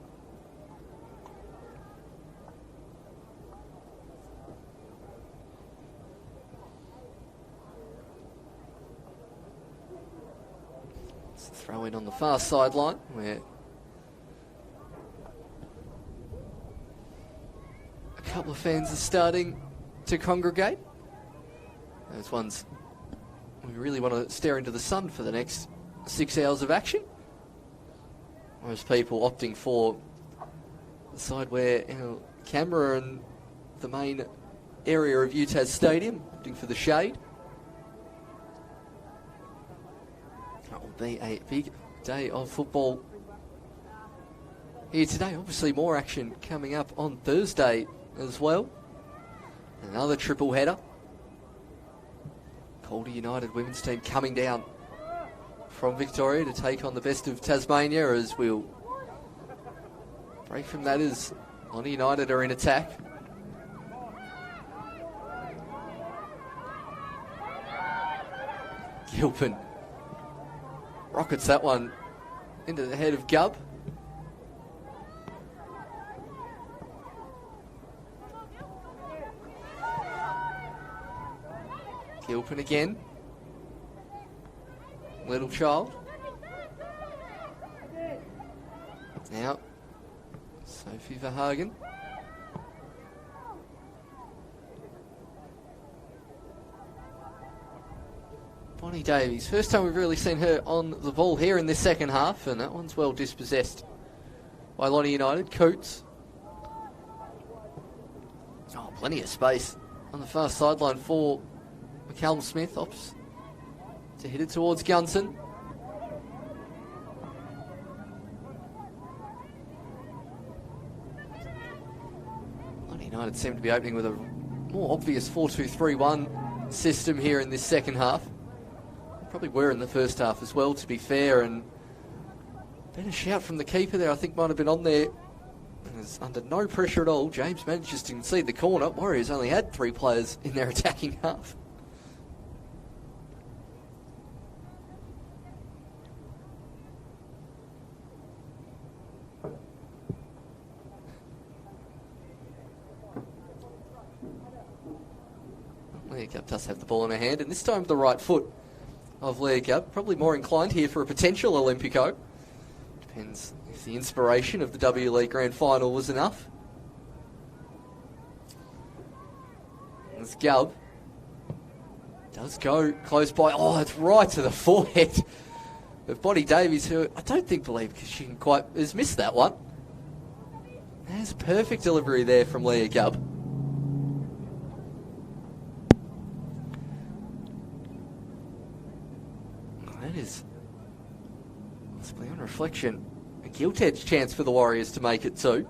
It's a throw in on the far sideline where a couple of fans are starting to congregate. Those ones we really want to stare into the sun for the next 6 hours of action. Most people opting for the side where our camera and the main area of UTAS Stadium, opting for the shade. That will be a big day of football here today. Obviously more action coming up on Thursday as well. Another triple header. Calder United women's team coming down from Victoria to take on the best of Tasmania, as we'll break from that as London United are in attack. Gilpin rockets that one into the head of Gubb. Gilpin again. Littlechild. Now, Sophie Verhagen. Bonnie Davies. First time we've really seen her on the ball here in this second half, and that one's well dispossessed by Lonnie United. Coots. Oh, plenty of space on the far sideline for McCallum Smith. Opts to hit it towards Gunson. Lonnie United seem to be opening with a more obvious 4-2-3-1 system here in this second half. Probably were in the first half as well, to be fair, and better shout from the keeper there, I think might have been on there. And is under no pressure at all. James manages to concede the corner. Warriors only had 3 players in their attacking half. Leah Gubb does have the ball in her hand, and this time the right foot of Leah Gubb. Probably more inclined here for a potential Olympico. Depends if the inspiration of the W League Grand Final was enough. As Gubb does go close by. Oh, it's right to the forehead of Bonnie Davies, who I don't think because she can quite has missed that one. There's a perfect delivery there from Leah Gubb. That is, possibly on reflection, a gilt-edged chance for the Warriors to make it too.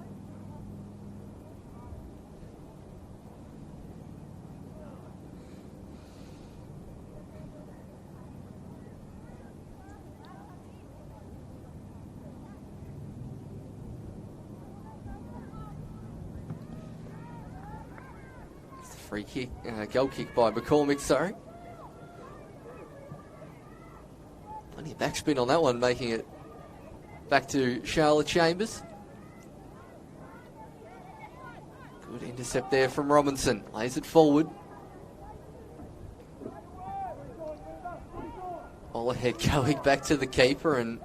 It's a free kick, goal kick by McCormick, sorry. Plenty of backspin on that one, making it back to Charlotte Chambers. Good intercept there from Robinson. Lays it forward. All ahead going back to the keeper and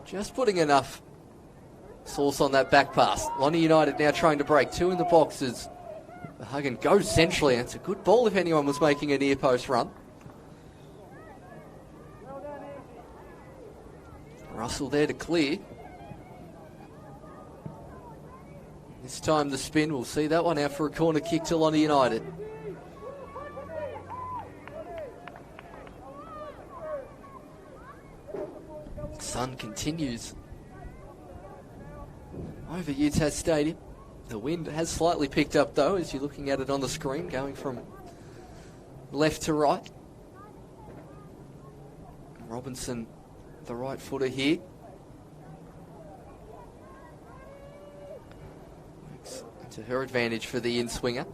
just putting enough sauce on that back pass. Lonnie United now trying to break. 2 in the boxes. Hagen goes centrally. It's a good ball if anyone was making a near post run. Russell there to clear. This time the spin, we'll see that one out for a corner kick to Lonnie United. Sun continues over UTAS Stadium. The wind has slightly picked up though, as you're looking at it on the screen, going from left to right. Robinson, the right footer here. Works to her advantage for the in-swinger.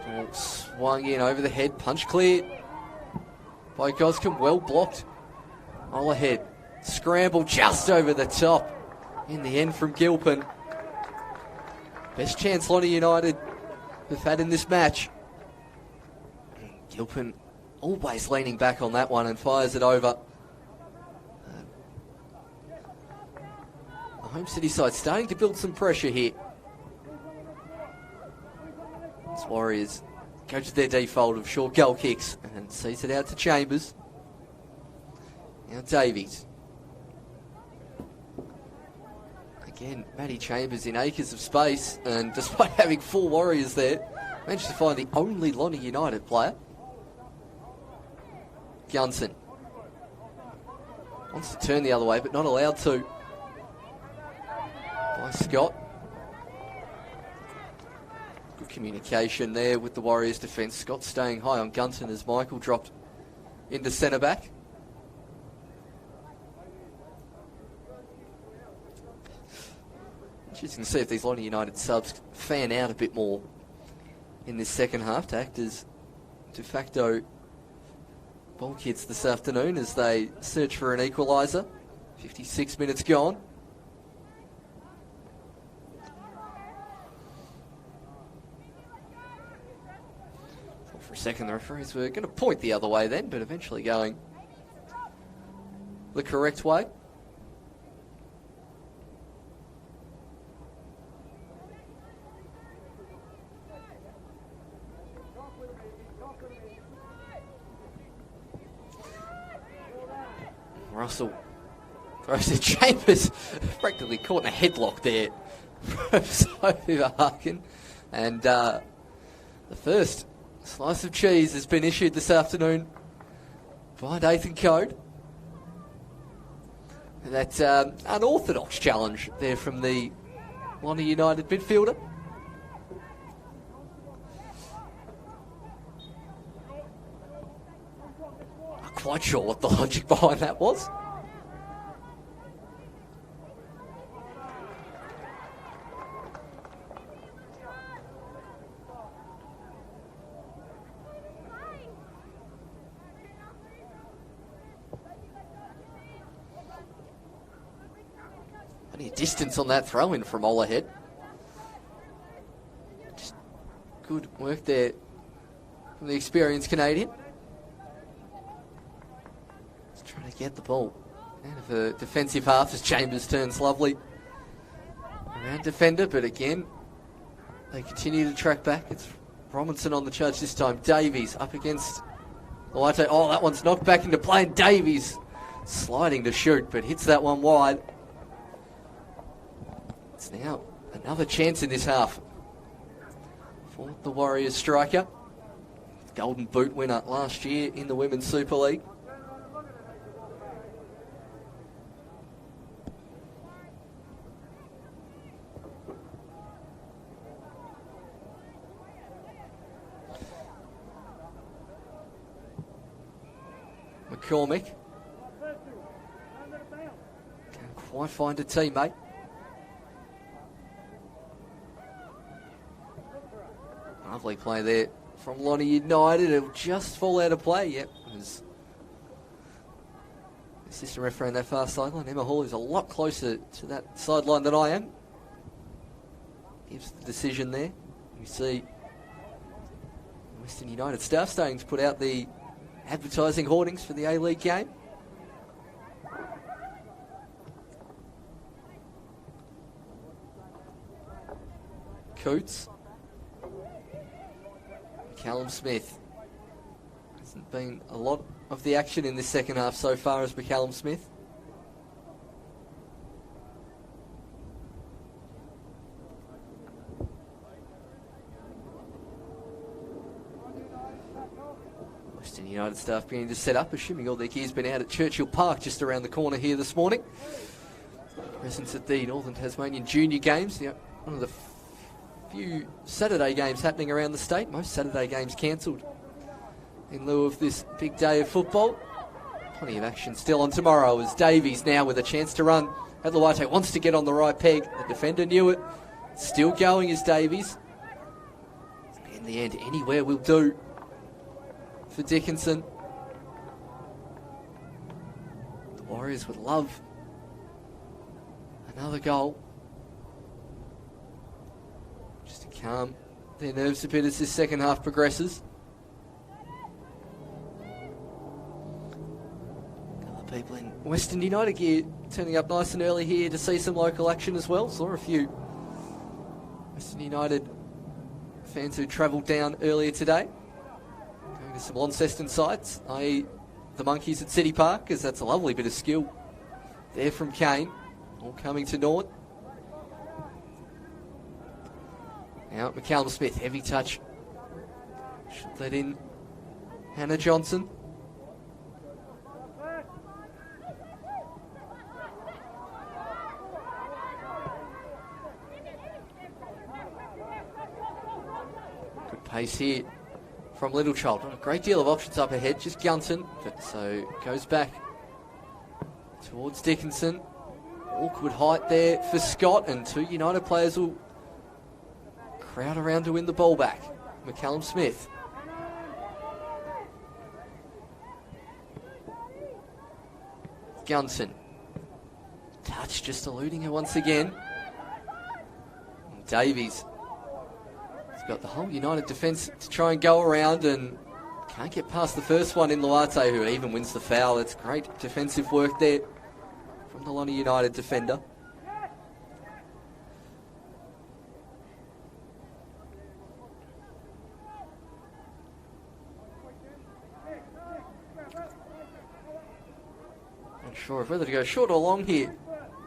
Ball swung in over the head, punch clear by Goscombe, well blocked. All ahead, scramble just over the top. In the end from Gilpin. Best chance Lonnie United have had in this match. Gilpin always leaning back on that one and fires it over. The home city side starting to build some pressure here. As Warriors go to their default of short goal kicks and sees it out to Chambers. Now Davies. Again, Matty Chambers in acres of space, and despite having 4 Warriors there, managed to find the only Lonnie United player. Gunson wants to turn the other way, but not allowed to by Scott. Good communication there with the Warriors defence. Scott staying high on Gunson as Michael dropped into centre back. Interesting to see if these Lonnie United subs fan out a bit more in this second half to act as de facto ball kids this afternoon as they search for an equaliser. 56 minutes gone. Thought for a second the referees were going to point the other way then, but eventually going the correct way. Russell throws to Chambers, practically caught in a headlock there from Sophie Harkin. And the first slice of cheese has been issued this afternoon by Nathan Code. That's unorthodox challenge there from the Lonnie United midfielder. Not quite sure what the logic behind that was. Plenty of distance on that throw-in from Olahead. Just good work there from the experienced Canadian. Just trying to get the ball out of a defensive half as Chambers turns lovely around defender, but again, they continue to track back. It's Robinson on the charge this time. Davies up against Loite. Oh, that one's knocked back into play, and Davies sliding to shoot, but hits that one wide. It's now another chance in this half for the Warriors striker. Golden Boot winner last year in the Women's Super League. McCormick can't quite find a teammate. Lovely play there from Lonnie United. It'll just fall out of play. Yep. As assistant referee on that far sideline, Emma Hall is a lot closer to that sideline than I am. Gives the decision there. We see Western United staff starting to put out the advertising hoardings for the A-League game. Coots. Callum Smith. Hasn't been a lot of the action in this second half so far as McCallum Smith. Western United staff beginning to set up, assuming all their gear's been out at Churchill Park just around the corner here this morning. Presence at the Northern Tasmanian Junior Games, one of the few Saturday games happening around the state. Most Saturday games cancelled in lieu of this big day of football. Plenty of action still on tomorrow as Davies now with a chance to run. Adelaide wants to get on the right peg. The defender knew it. Still going is Davies. In the end, anywhere will do for Dickinson. The Warriors would love another goal. Calm their nerves a bit as this second half progresses. Other people in Western United gear turning up nice and early here to see some local action as well. Saw a few Western United fans who travelled down earlier today, going to some Launceston sites, i.e. the Monkeys at City Park, because that's a lovely bit of skill there from Kane, all coming to North. Now McCallum Smith, heavy touch. Should let in Hannah Johnson. Good pace here from Littlechild. Not a great deal of options up ahead, just Gunton. But so goes back towards Dickinson. Awkward height there for Scott, and two United players will crowd around to win the ball back. McCallum Smith. Gunton. Touch just eluding her once again. And Davies. He's got the whole United defence to try and go around and can't get past the first one in Loate, who even wins the foul. It's great defensive work there from the Lonnie United defender. Sure of whether to go short or long here.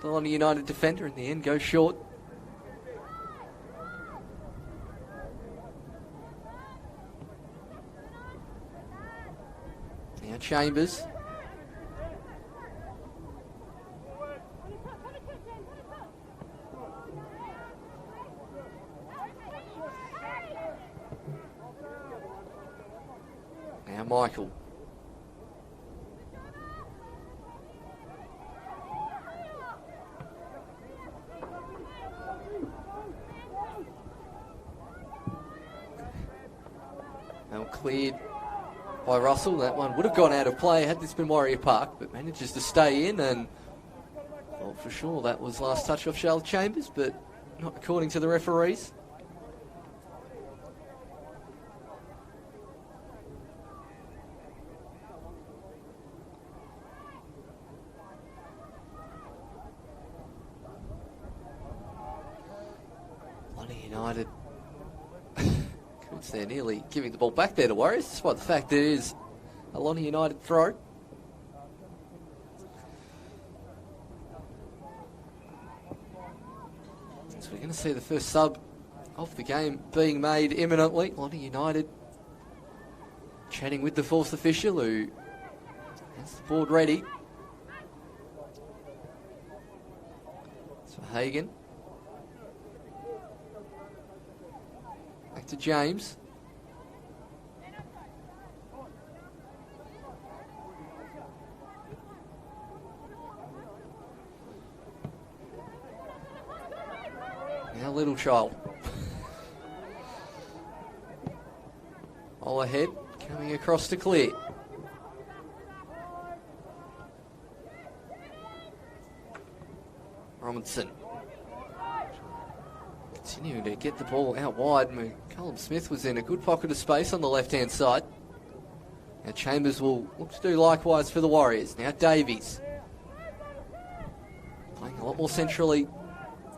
The Lonnie United defender in the end goes short. Now Chambers. Now Michael. Now cleared by Russell. That one would have gone out of play had this been Warrior Park, but manages to stay in, and thought for sure that was last touch off Charlotte Chambers, but not according to the referees. Lonnie United they're nearly giving the ball back there to Warriors, despite the fact that it is a Lonnie United throw. So we're going to see the first sub of the game being made imminently. Lonnie United chatting with the fourth official who has the board ready. So Hagan. Back to James. Now Little Child. All ahead, coming across to clear. Robinson. Continuing to get the ball out wide. Callum Smith was in a good pocket of space on the left-hand side. Now Chambers will look to do likewise for the Warriors. Now Davies. Playing a lot more centrally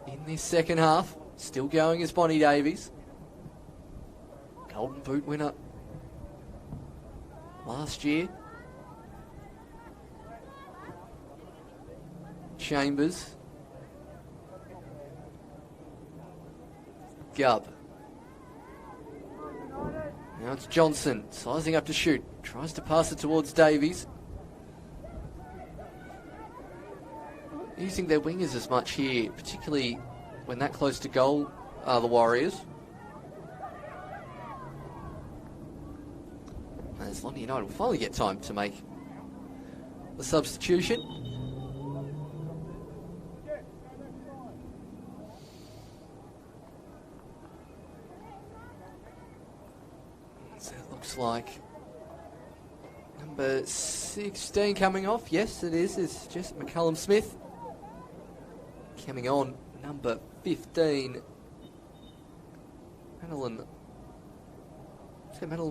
in this second half. Still going as Bonnie Davies. Golden Boot winner last year. Chambers. Gubb. Now it's Johnson, sizing up to shoot. Tries to pass it towards Davies. Using their wingers as much here, particularly when that close to goal are the Warriors. As Lonnie United will finally get time to make the substitution. Like number 16 coming off. Yes, it is. It's just McCullum Smith. Coming on, number 15. Madeline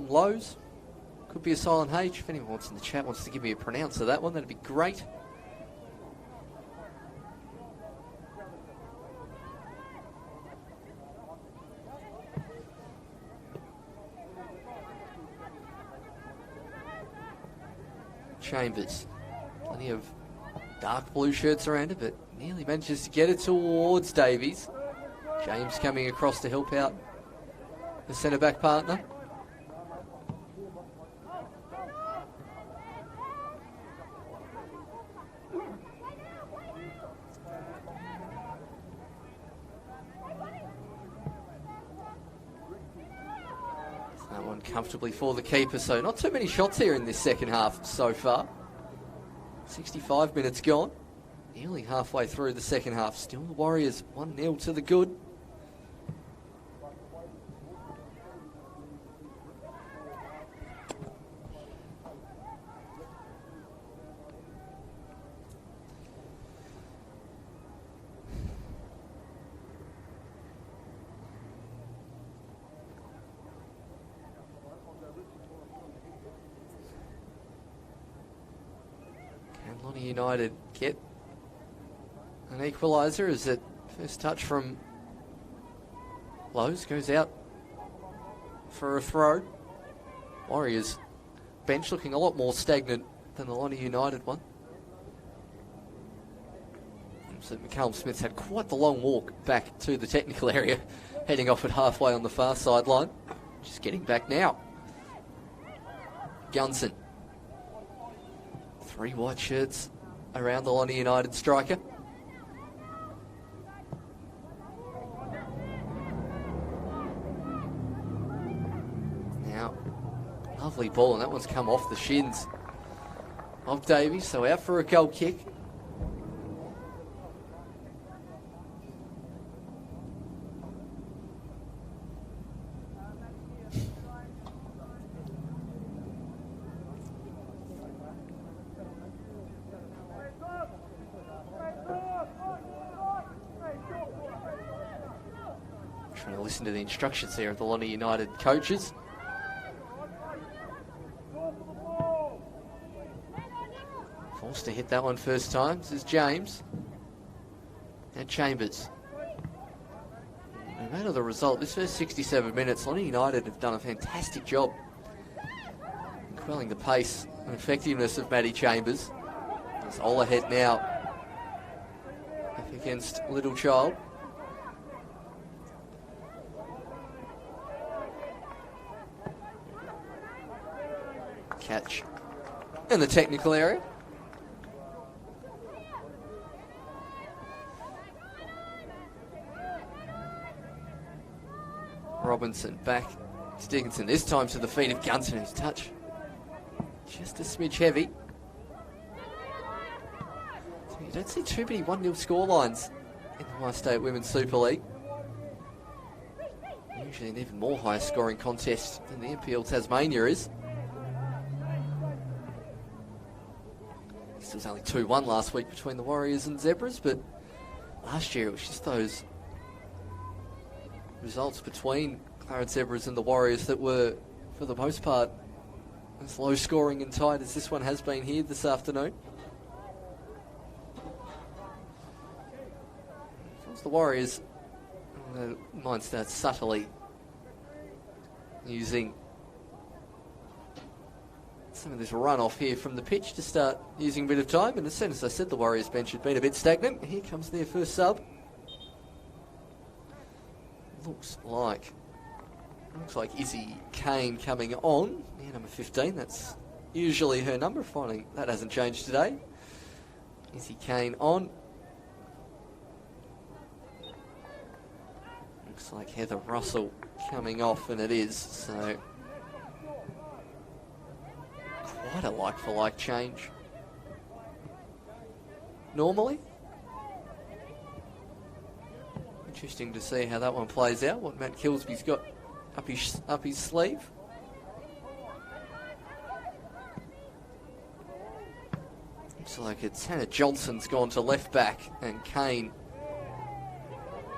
Lowe's. Could be a silent H. If anyone wants in the chat wants to give me a pronounce of that one, that'd be great. Chambers. Plenty of dark blue shirts around it, but nearly manages to get it towards Davies. James coming across to help out the centre-back partner. That one comfortably for the keeper, so not too many shots here in this second half so far. 65 minutes gone. Nearly halfway through the second half. Still the Warriors 1-0 to the good. Lonnie United get an equaliser as it first touch from Lowe's goes out for a throw. Warriors bench looking a lot more stagnant than the Lonnie United one. So McCallum Smith's had quite the long walk back to the technical area, heading off at halfway on the far sideline. Just getting back now. Gunson. 3 white shirts around the Lonnie United striker. Now, lovely ball, and that one's come off the shins of Davies, so out for a goal kick. Trying to listen to the instructions there of the Lonnie United coaches. Forced to hit that one first time. This is James. And Chambers. No matter the result, this first 67 minutes, Lonnie United have done a fantastic job in quelling the pace and effectiveness of Matty Chambers. It's all ahead now up against Little Child. Catch in the technical area. Robinson back to Dickinson, this time to the feet of Gunson, whose touch just a smidge heavy. So you don't see too many 1-0 scorelines in the Y-State Women's Super League. Usually an even more high scoring contest than the NPL Tasmania is. It was only 2-1 last week between the Warriors and Zebras, but last year it was just those results between Clarence Zebras and the Warriors that were, for the most part, as low scoring and tight as this one has been here this afternoon. The Warriors might start subtly using some of this runoff here from the pitch to start using a bit of time, and as soon as I said the Warriors bench had been a bit stagnant, here comes their first sub. Looks like Izzy Kane coming on. Yeah, number 15, that's usually her number, finding that hasn't changed today. Izzy Kane on. Looks like Heather Russell coming off, and it is, so quite a like-for-like change. Normally. Interesting to see how that one plays out, what Matt Kilsby's got up his sleeve. Looks like it's Hannah Johnson's gone to left back, and Kane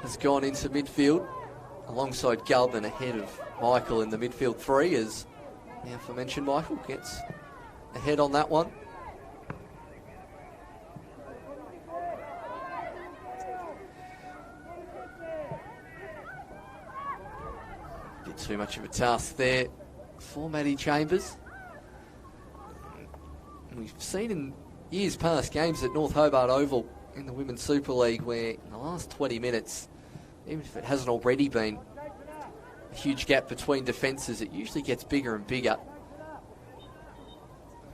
has gone into midfield alongside Gubb and ahead of Michael in the midfield 3, as the aforementioned Michael gets ahead on that one. Bit too much of a task there for Matty Chambers. We've seen in years past games at North Hobart Oval in the Women's Super League where in the last 20 minutes, even if it hasn't already been a huge gap between defences, it usually gets bigger and bigger.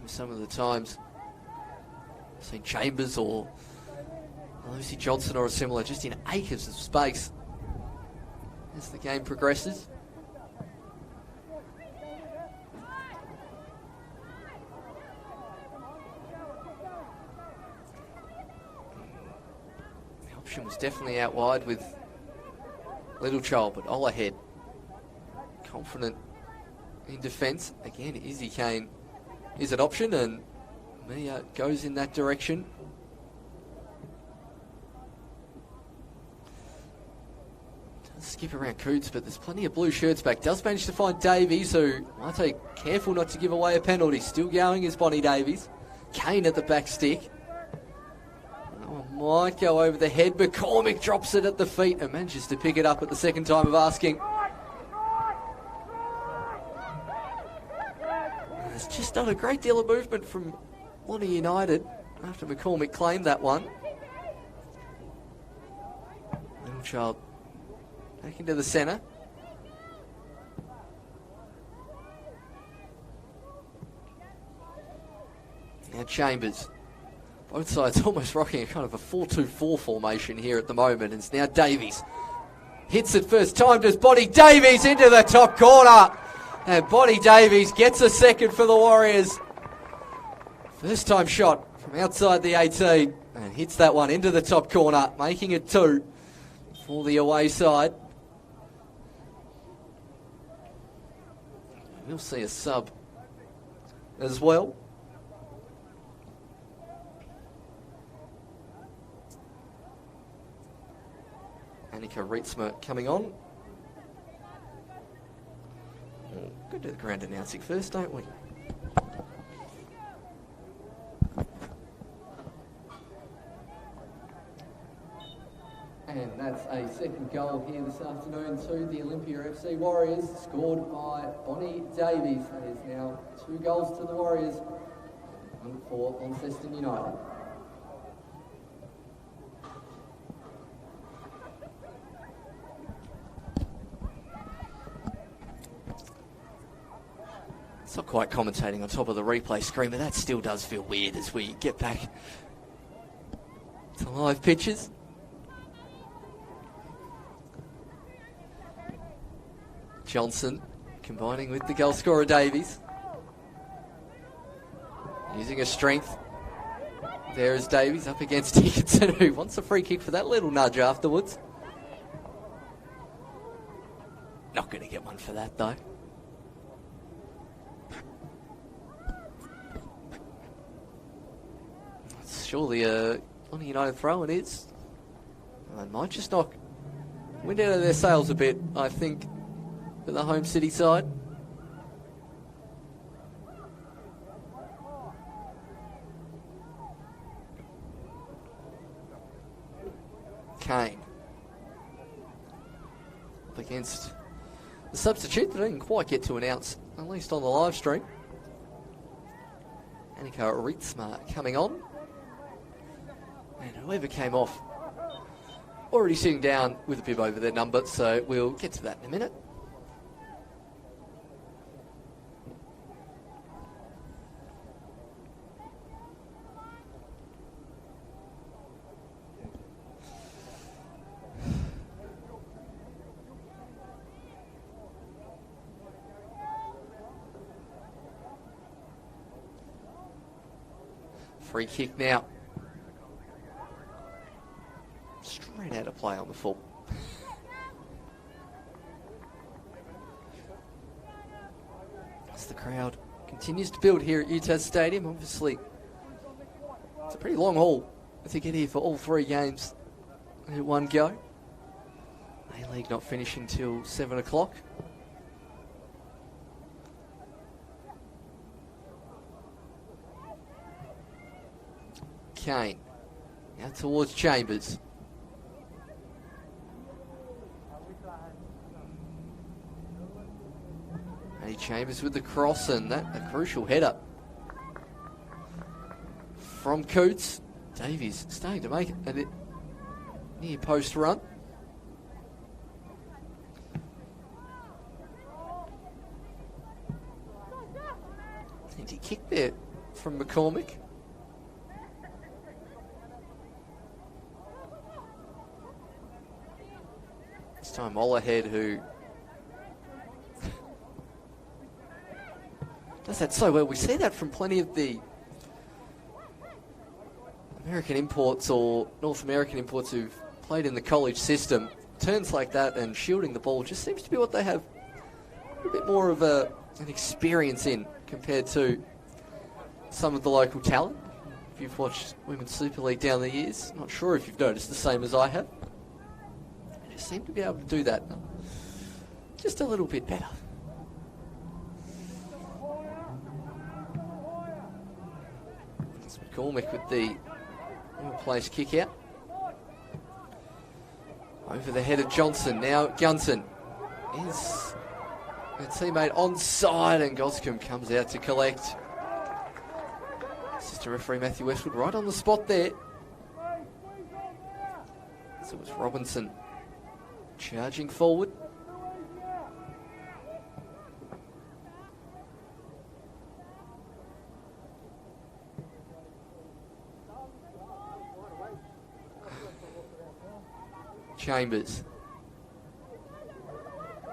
Some of the times I've seen Chambers or Lucy Johnson or a similar just in acres of space as the game progresses. The option was definitely out wide with Little Child, but all ahead. Confident in defence. Again, Izzy Kane is an option, and Mia goes in that direction. Does skip around Coots, but there's plenty of blue shirts back. Does manage to find Davies, who might take careful not to give away a penalty. Still going is Bonnie Davies. Kane at the back stick. Oh, might go over the head. McCormick drops it at the feet and manages to pick it up at the second time of asking. There's just not a great deal of movement from Lonnie United after McCormick claimed that one. Middlechild back into the centre. Now Chambers. Both sides almost rocking a kind of a 4-2-4 formation here at the moment. It's now Davies. Hits it first time, does Bonnie Davies into the top corner. And Bonnie Davies gets a second for the Warriors. First time shot from outside the 18 and hits that one into the top corner, making it 2 for the away side. We'll see a sub as well. Annika Rietzma coming on. We'll go to the ground announcing first, don't we? And that's a second goal here this afternoon to the Olympia FC Warriors, scored by Bonnie Davies. That is now 2 goals to the Warriors, 1 for Launceston United. It's not quite commentating on top of the replay screen, but that still does feel weird as we get back to live pitches. Johnson combining with the goal scorer Davies. Using a strength. There is Davies up against Dickinson, who wants a free kick for that little nudge afterwards. Not going to get one for that though. Surely a on a United throw it is. It might just knock wind out of their sails a bit, I think, for the home city side. Kane. Up against the substitute that I didn't quite get to announce, at least on the live stream. Annika Rietzma coming on. And whoever came off already sitting down with a bib over their number, so we'll get to that in a minute. Free kick now. Straight out of play on the full. As the crowd continues to build here at UTAS Stadium, obviously it's a pretty long haul to get here for all 3 games in one go. A-League not finishing till 7 o'clock. Kane now towards Chambers. Chambers with the cross, and that a crucial header from Coots. Davies starting to make a near post run. And he kicked there from McCormick. This time Olahead, who does that so well. We see that from plenty of the American imports or North American imports who've played in the college system. Turns like that and shielding the ball just seems to be what they have a bit more of an experience in compared to some of the local talent. If you've watched Women's Super League down the years, not sure if you've noticed the same as I have. They just seem to be able to do that just a little bit better. McCormick with the well-placed kick out. Over the head of Johnson. Now Gunson is a teammate onside, and Goscombe comes out to collect. Assistant referee Matthew Westwood right on the spot there. So it's Robinson Charging forward. Chambers.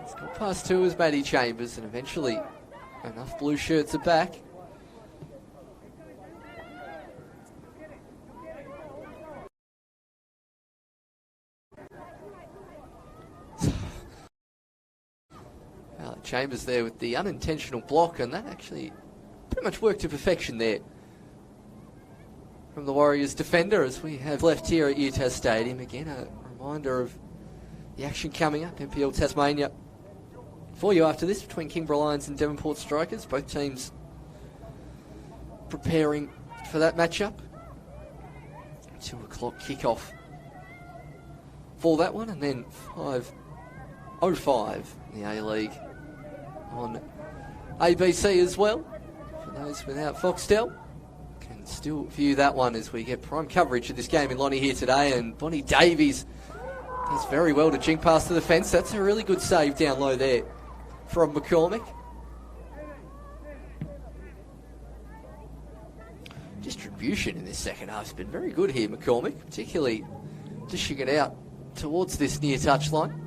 It's got past two as Maddie Chambers, and eventually enough blue shirts are back. Chambers there with the unintentional block, and that actually pretty much worked to perfection there from the Warriors defender as we have left here at UTAS Stadium. Again, a reminder of the action coming up, NPL Tasmania for you after this between Kingborough Lions and Devonport Strikers. Both teams preparing for that matchup. 2 o'clock kickoff for that one, and then 5:05 in the A-League on ABC as well. For those without Foxtel, can still view that one as we get prime coverage of this game in Lonnie here today. And Bonnie Davies does very well to jink past the fence. That's a really good save down low there from McCormick. Distribution in this second half has been very good here, McCormick, particularly dishing it out towards this near touchline.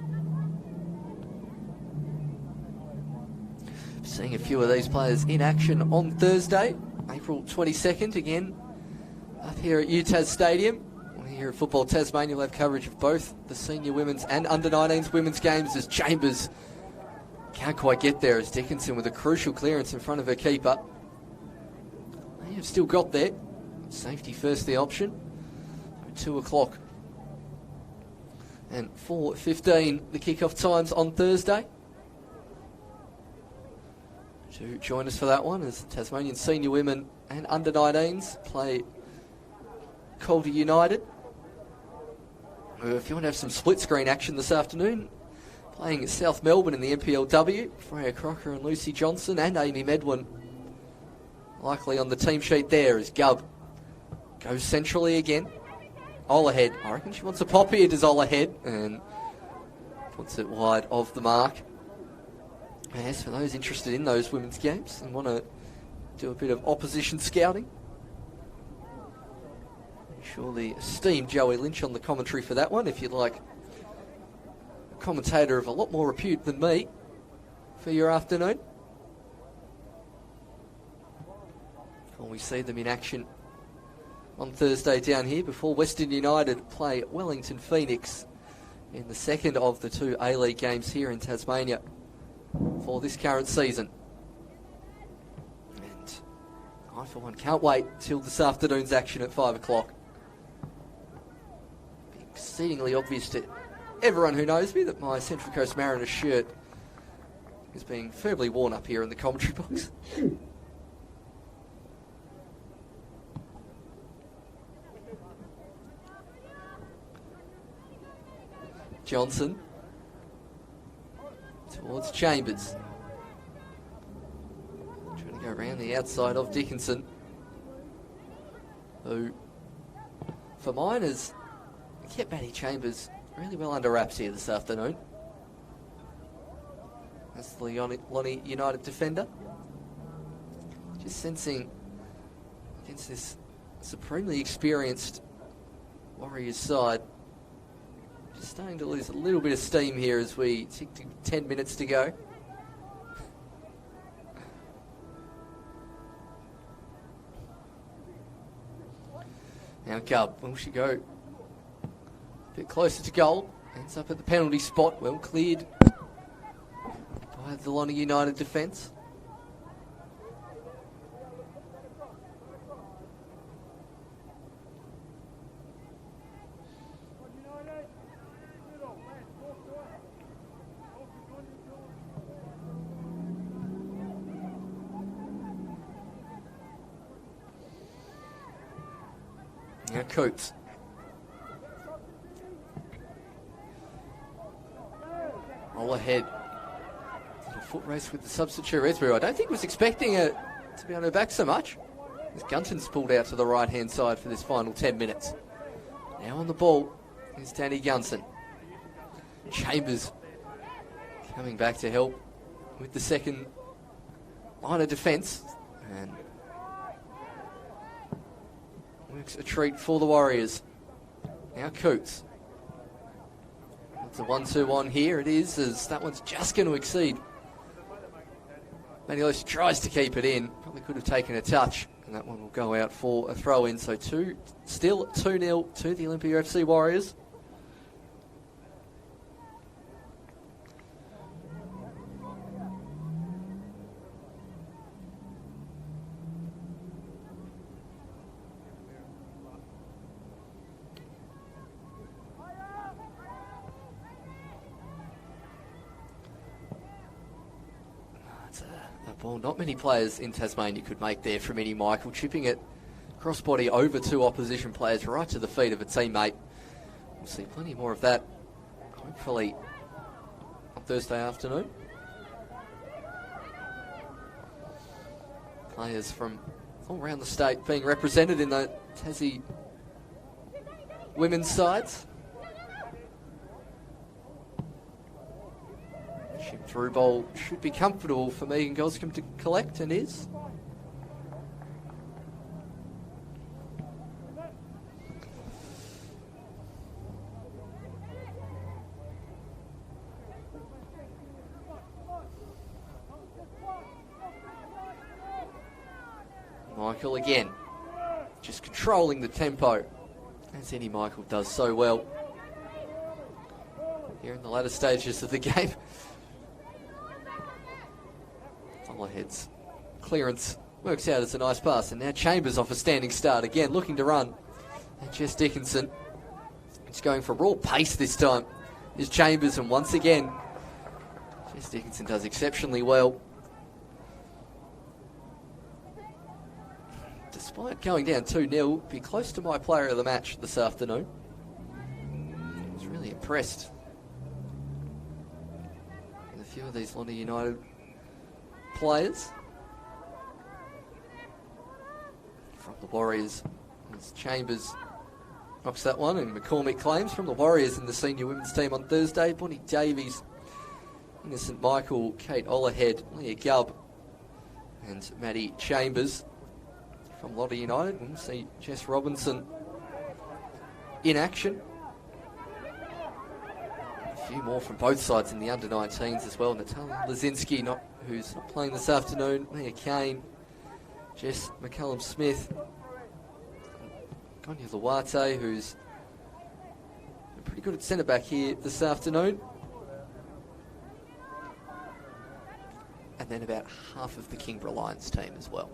Seeing a few of these players in action on Thursday, April 22nd, again up here at UTAS Stadium. Here at Football Tasmania, we'll have coverage of both the senior women's and under-19s women's games as Chambers can't quite get there as Dickinson with a crucial clearance in front of her keeper. They have still got there. Safety first the option. 2 o'clock and 4:15 the kickoff times on Thursday. To join us for that one as Tasmanian senior women and under-19s play Calder United. If you want to have some split-screen action this afternoon, playing at South Melbourne in the NPLW, Freya Crocker and Lucy Johnson and Amy Medwin likely on the team sheet there as Gubb goes centrally again. Ola head. I reckon she wants a pop here, does Ola head, and puts it wide of the mark. As for those interested in those women's games and want to do a bit of opposition scouting, sure the esteemed Joey Lynch on the commentary for that one, if you'd like a commentator of a lot more repute than me for your afternoon. Well, we see them in action on Thursday down here before Western United play Wellington Phoenix in the second of the 2 A-League games here in Tasmania for this current season. And I, for one, can't wait till this afternoon's action at 5 o'clock. Exceedingly obvious to everyone who knows me that my Central Coast Mariners shirt is being firmly worn up here in the commentary box. Johnson towards Chambers. Trying to go around the outside of Dickinson, who, for mine, has kept Maddie Chambers really well under wraps here this afternoon. That's the Lonnie United defender. Just sensing against this supremely experienced Warriors side, just starting to lose a little bit of steam here as we tick to 10 minutes to go. Now Gubb, will she go a bit closer to goal? Ends up at the penalty spot, well cleared by the Lonnie United defence. Now Coates. All ahead. Little foot race with the substitute referee. I don't think was expecting it to be on her back so much, as Gunton's pulled out to the right-hand side for this final 10 minutes. Now on the ball is Danny Gunson. Chambers coming back to help with the second line of defence. And works a treat for the Warriors. Now Coots. It's a 1-2-1 here. It is, as that one's just going to exceed. Manilos tries to keep it in. Probably could have taken a touch. And that one will go out for a throw-in. So still 2-0 to the Olympia FC Warriors. Well, not many players in Tasmania could make there from Eddie Michael, chipping it crossbody over two opposition players right to the feet of a teammate. We'll see plenty more of that, hopefully, on Thursday afternoon. Players from all around the state being represented in the Tassie women's sides. Chip through ball should be comfortable for Megan Goscombe to collect, and is. Michael again, just controlling the tempo, as Eddie Michael does so well here in the latter stages of the game. Heads clearance works out as a nice pass, and now Chambers off a standing start again, looking to run. And Jess Dickinson is going for raw pace this time. Is Chambers, and once again, Jess Dickinson does exceptionally well. Despite going down 2-0, be close to my player of the match this afternoon. I was really impressed with a few of these London United players. From the Warriors, as Chambers knocks that one, and McCormick claims from the Warriors in the senior women's team on Thursday. Bonnie Davies, Innocent Michael, Kate Ollerhead, Leah Gubb, and Maddie Chambers from Lotte United. We'll see Jess Robinson in action. A few more from both sides in the under-19s as well. Natalia Lazinski, who's not playing this afternoon. Mia Kane, Jess McCallum-Smith, Gonya Luate, who's pretty good at centre-back here this afternoon. And then about half of the Kingborough Lions team as well.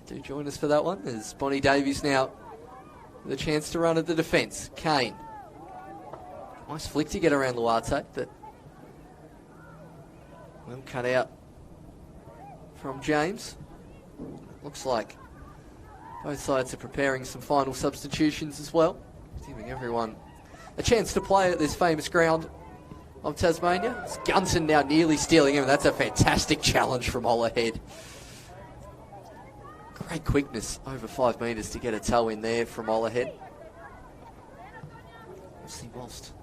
They do join us for that one, as Bonnie Davies now with a chance to run at the defence. Kane. Nice flick to get around Luate, but well cut out from James. Looks like both sides are preparing some final substitutions as well, giving everyone a chance to play at this famous ground of Tasmania. It's Gunton now nearly stealing him. That's a fantastic challenge from Ollerhead. Great quickness over 5 metres to get a toe in there from Ollerhead. Obviously, whilst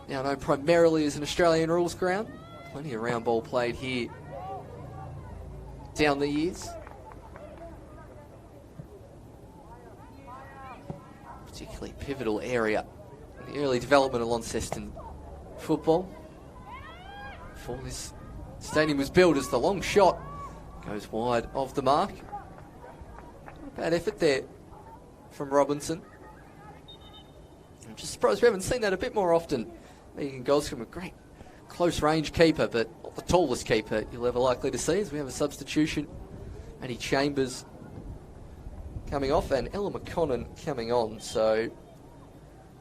now known primarily as an Australian rules ground, plenty of round ball played here down the years. Particularly pivotal area in the early development of Launceston football. Before this stadium was built, as the long shot goes wide of the mark. Not a bad effort there from Robinson. I'm just surprised we haven't seen that a bit more often. Megan Goscombe, a great close range keeper, but not the tallest keeper you'll ever likely to see, as we have a substitution. Maddie Chambers coming off, and Ella McConnon coming on. So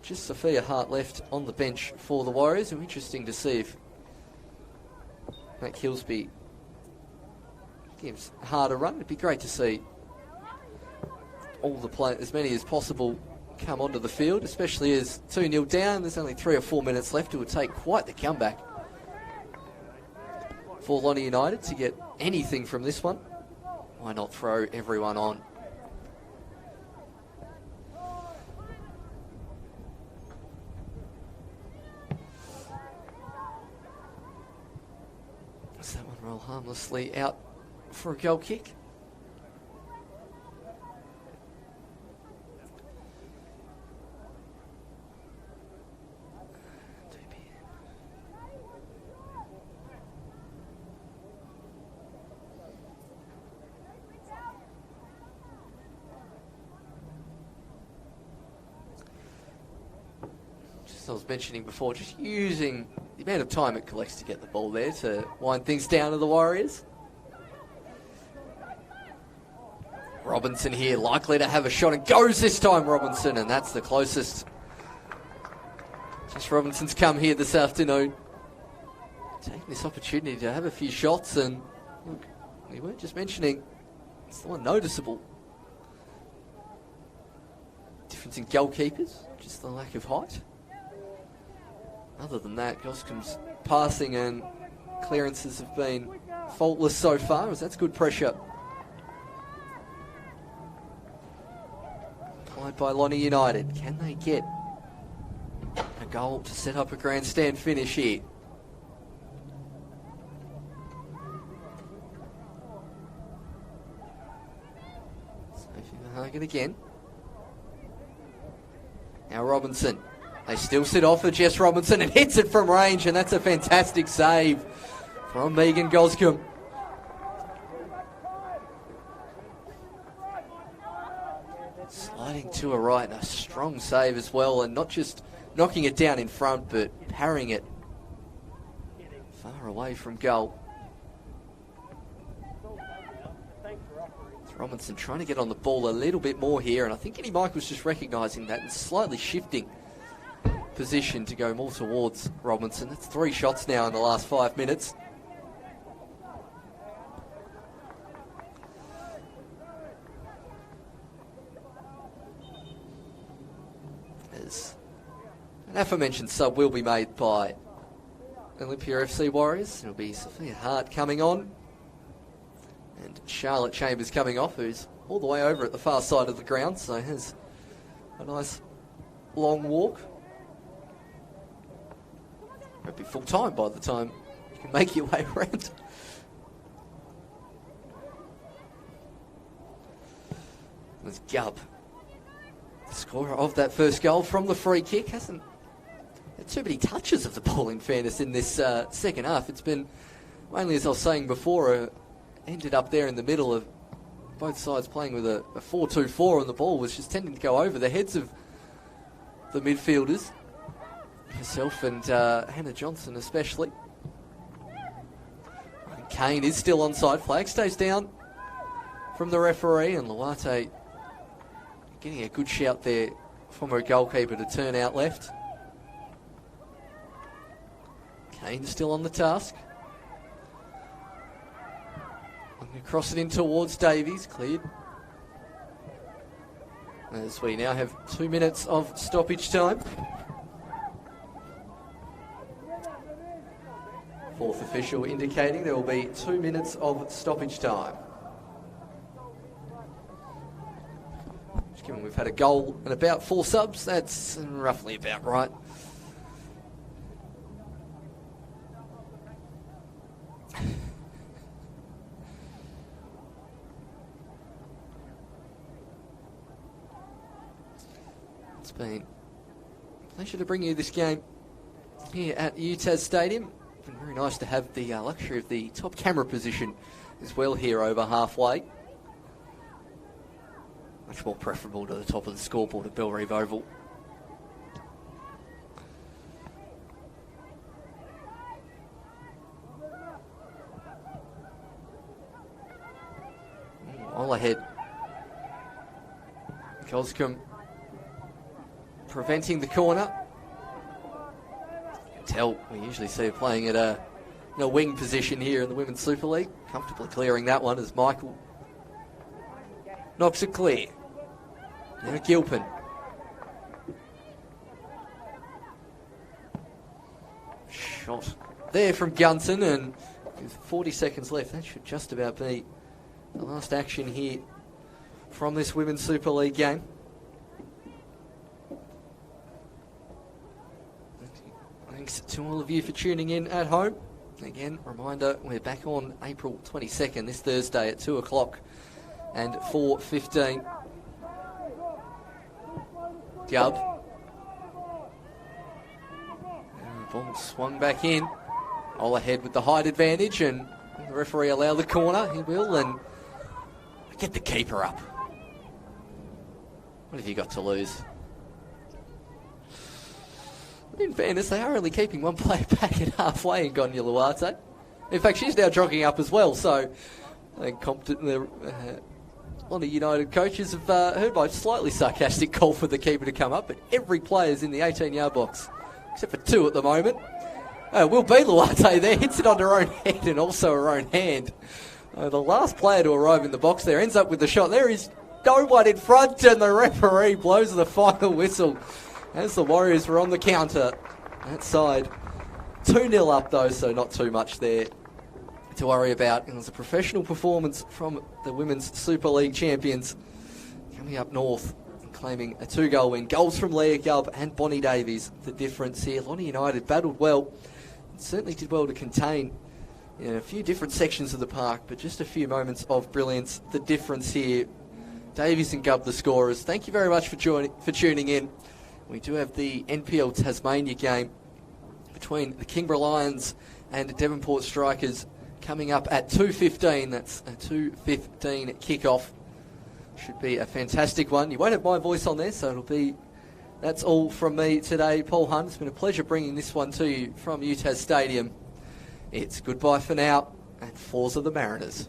just Sophia Hart left on the bench for the Warriors. And interesting to see if Matt Kilsby gives Hart a run. It'd be great to see all the players, as many as possible, come onto the field, especially as 2-0 down. There's only 3 or 4 minutes left. It would take quite the comeback for Lonnie United to get anything from this one. Why not throw everyone on? harmlessly out for a goal kick. I was mentioning before, just using the amount of time it collects to get the ball there to wind things down to the Warriors. Robinson here, likely to have a shot, and goes this time, Robinson, and that's the closest. Just Robinson's come here this afternoon, taking this opportunity to have a few shots, and look, we weren't just mentioning, it's the one noticeable difference in goalkeepers, just the lack of height. Other than that, Goscombe's passing and clearances have been faultless so far, as that's good pressure. Applied by Lonnie United. Can they get a goal to set up a grandstand finish here? Sophie Mahagan again. Now Robinson. They still sit off for Jess Robinson and hits it from range, and that's a fantastic save from Megan Goscombe. Sliding to her right, and a strong save as well, and not just knocking it down in front, but parrying it far away from goal. It's Robinson trying to get on the ball a little bit more here, and I think Eddie Michael's just recognising that and slightly shifting position to go more towards Robinson. That's 3 shots now in the last 5 minutes. As an aforementioned sub will be made by Olympia FC Warriors. It'll be Sophia Hart coming on and Charlotte Chambers coming off, who's all the way over at the far side of the ground, so has a nice long walk. Won't be full time by the time you can make your way around. There's Gubb, the scorer of that first goal from the free kick. Hasn't had too many touches of the ball, in fairness, in this second half. It's been mainly, as I was saying before, ended up there in the middle of both sides playing with a 4-2-4, and the ball was just tending to go over the heads of the midfielders. Herself and Hannah Johnson especially. And Kane is still onside. Flag stays down from the referee, and Luate getting a good shout there from her goalkeeper to turn out left. Kane still on the task. Looking to cross it in towards Davies. Cleared. As we now have 2 minutes of stoppage time. Fourth official indicating there will be 2 minutes of stoppage time. Just given we've had a goal and about 4 subs, that's roughly about right. It's been a pleasure to bring you this game here at UTAS Stadium. Very nice to have the luxury of the top camera position as well here over halfway. Much more preferable to the top of the scoreboard at Bellerive Oval. All ahead. Goscombe preventing the corner. Tell we usually see her playing at a wing position here in the Women's Super League. Comfortably clearing that one as Michael knocks it clear. Now Gilpin. Shot there from Gunton, and with 40 seconds left, that should just about be the last action here from this Women's Super League game. Thanks to all of you for tuning in at home. Again, reminder, we're back on April 22nd, this Thursday at 2 o'clock and 4:15. Gubb. And the ball swung back in. All ahead with the height advantage, and the referee allow the corner, he will, and get the keeper up. What have you got to lose? In fairness, they are only keeping one player back at halfway in Gonya Luate. In fact, she's now jogging up as well, so I think one of the United coaches have heard my slightly sarcastic call for the keeper to come up, but every player's in the 18-yard box, except for two at the moment. Will be Luate there, hits it on her own head and also her own hand. The last player to arrive in the box there ends up with the shot. There is no one in front, and the referee blows the final whistle as the Warriors were on the counter that side. 2-0 up though, so not too much there to worry about. It was a professional performance from the Women's Super League champions coming up north and claiming a 2-goal win. Goals from Leah Gubb and Bonnie Davies, the difference here. Lonnie United battled well, and certainly did well to contain in a few different sections of the park, but just a few moments of brilliance. The difference here. Davies and Gubb the scorers. Thank you very much for tuning in. We do have the NPL Tasmania game between the Kingborough Lions and Devonport Strikers coming up at 2:15. That's a 2:15 kickoff. Should be a fantastic one. You won't have my voice on there, so that's all from me today. Paul Hunt, it's been a pleasure bringing this one to you from UTAS Stadium. It's goodbye for now, and Forza the Mariners.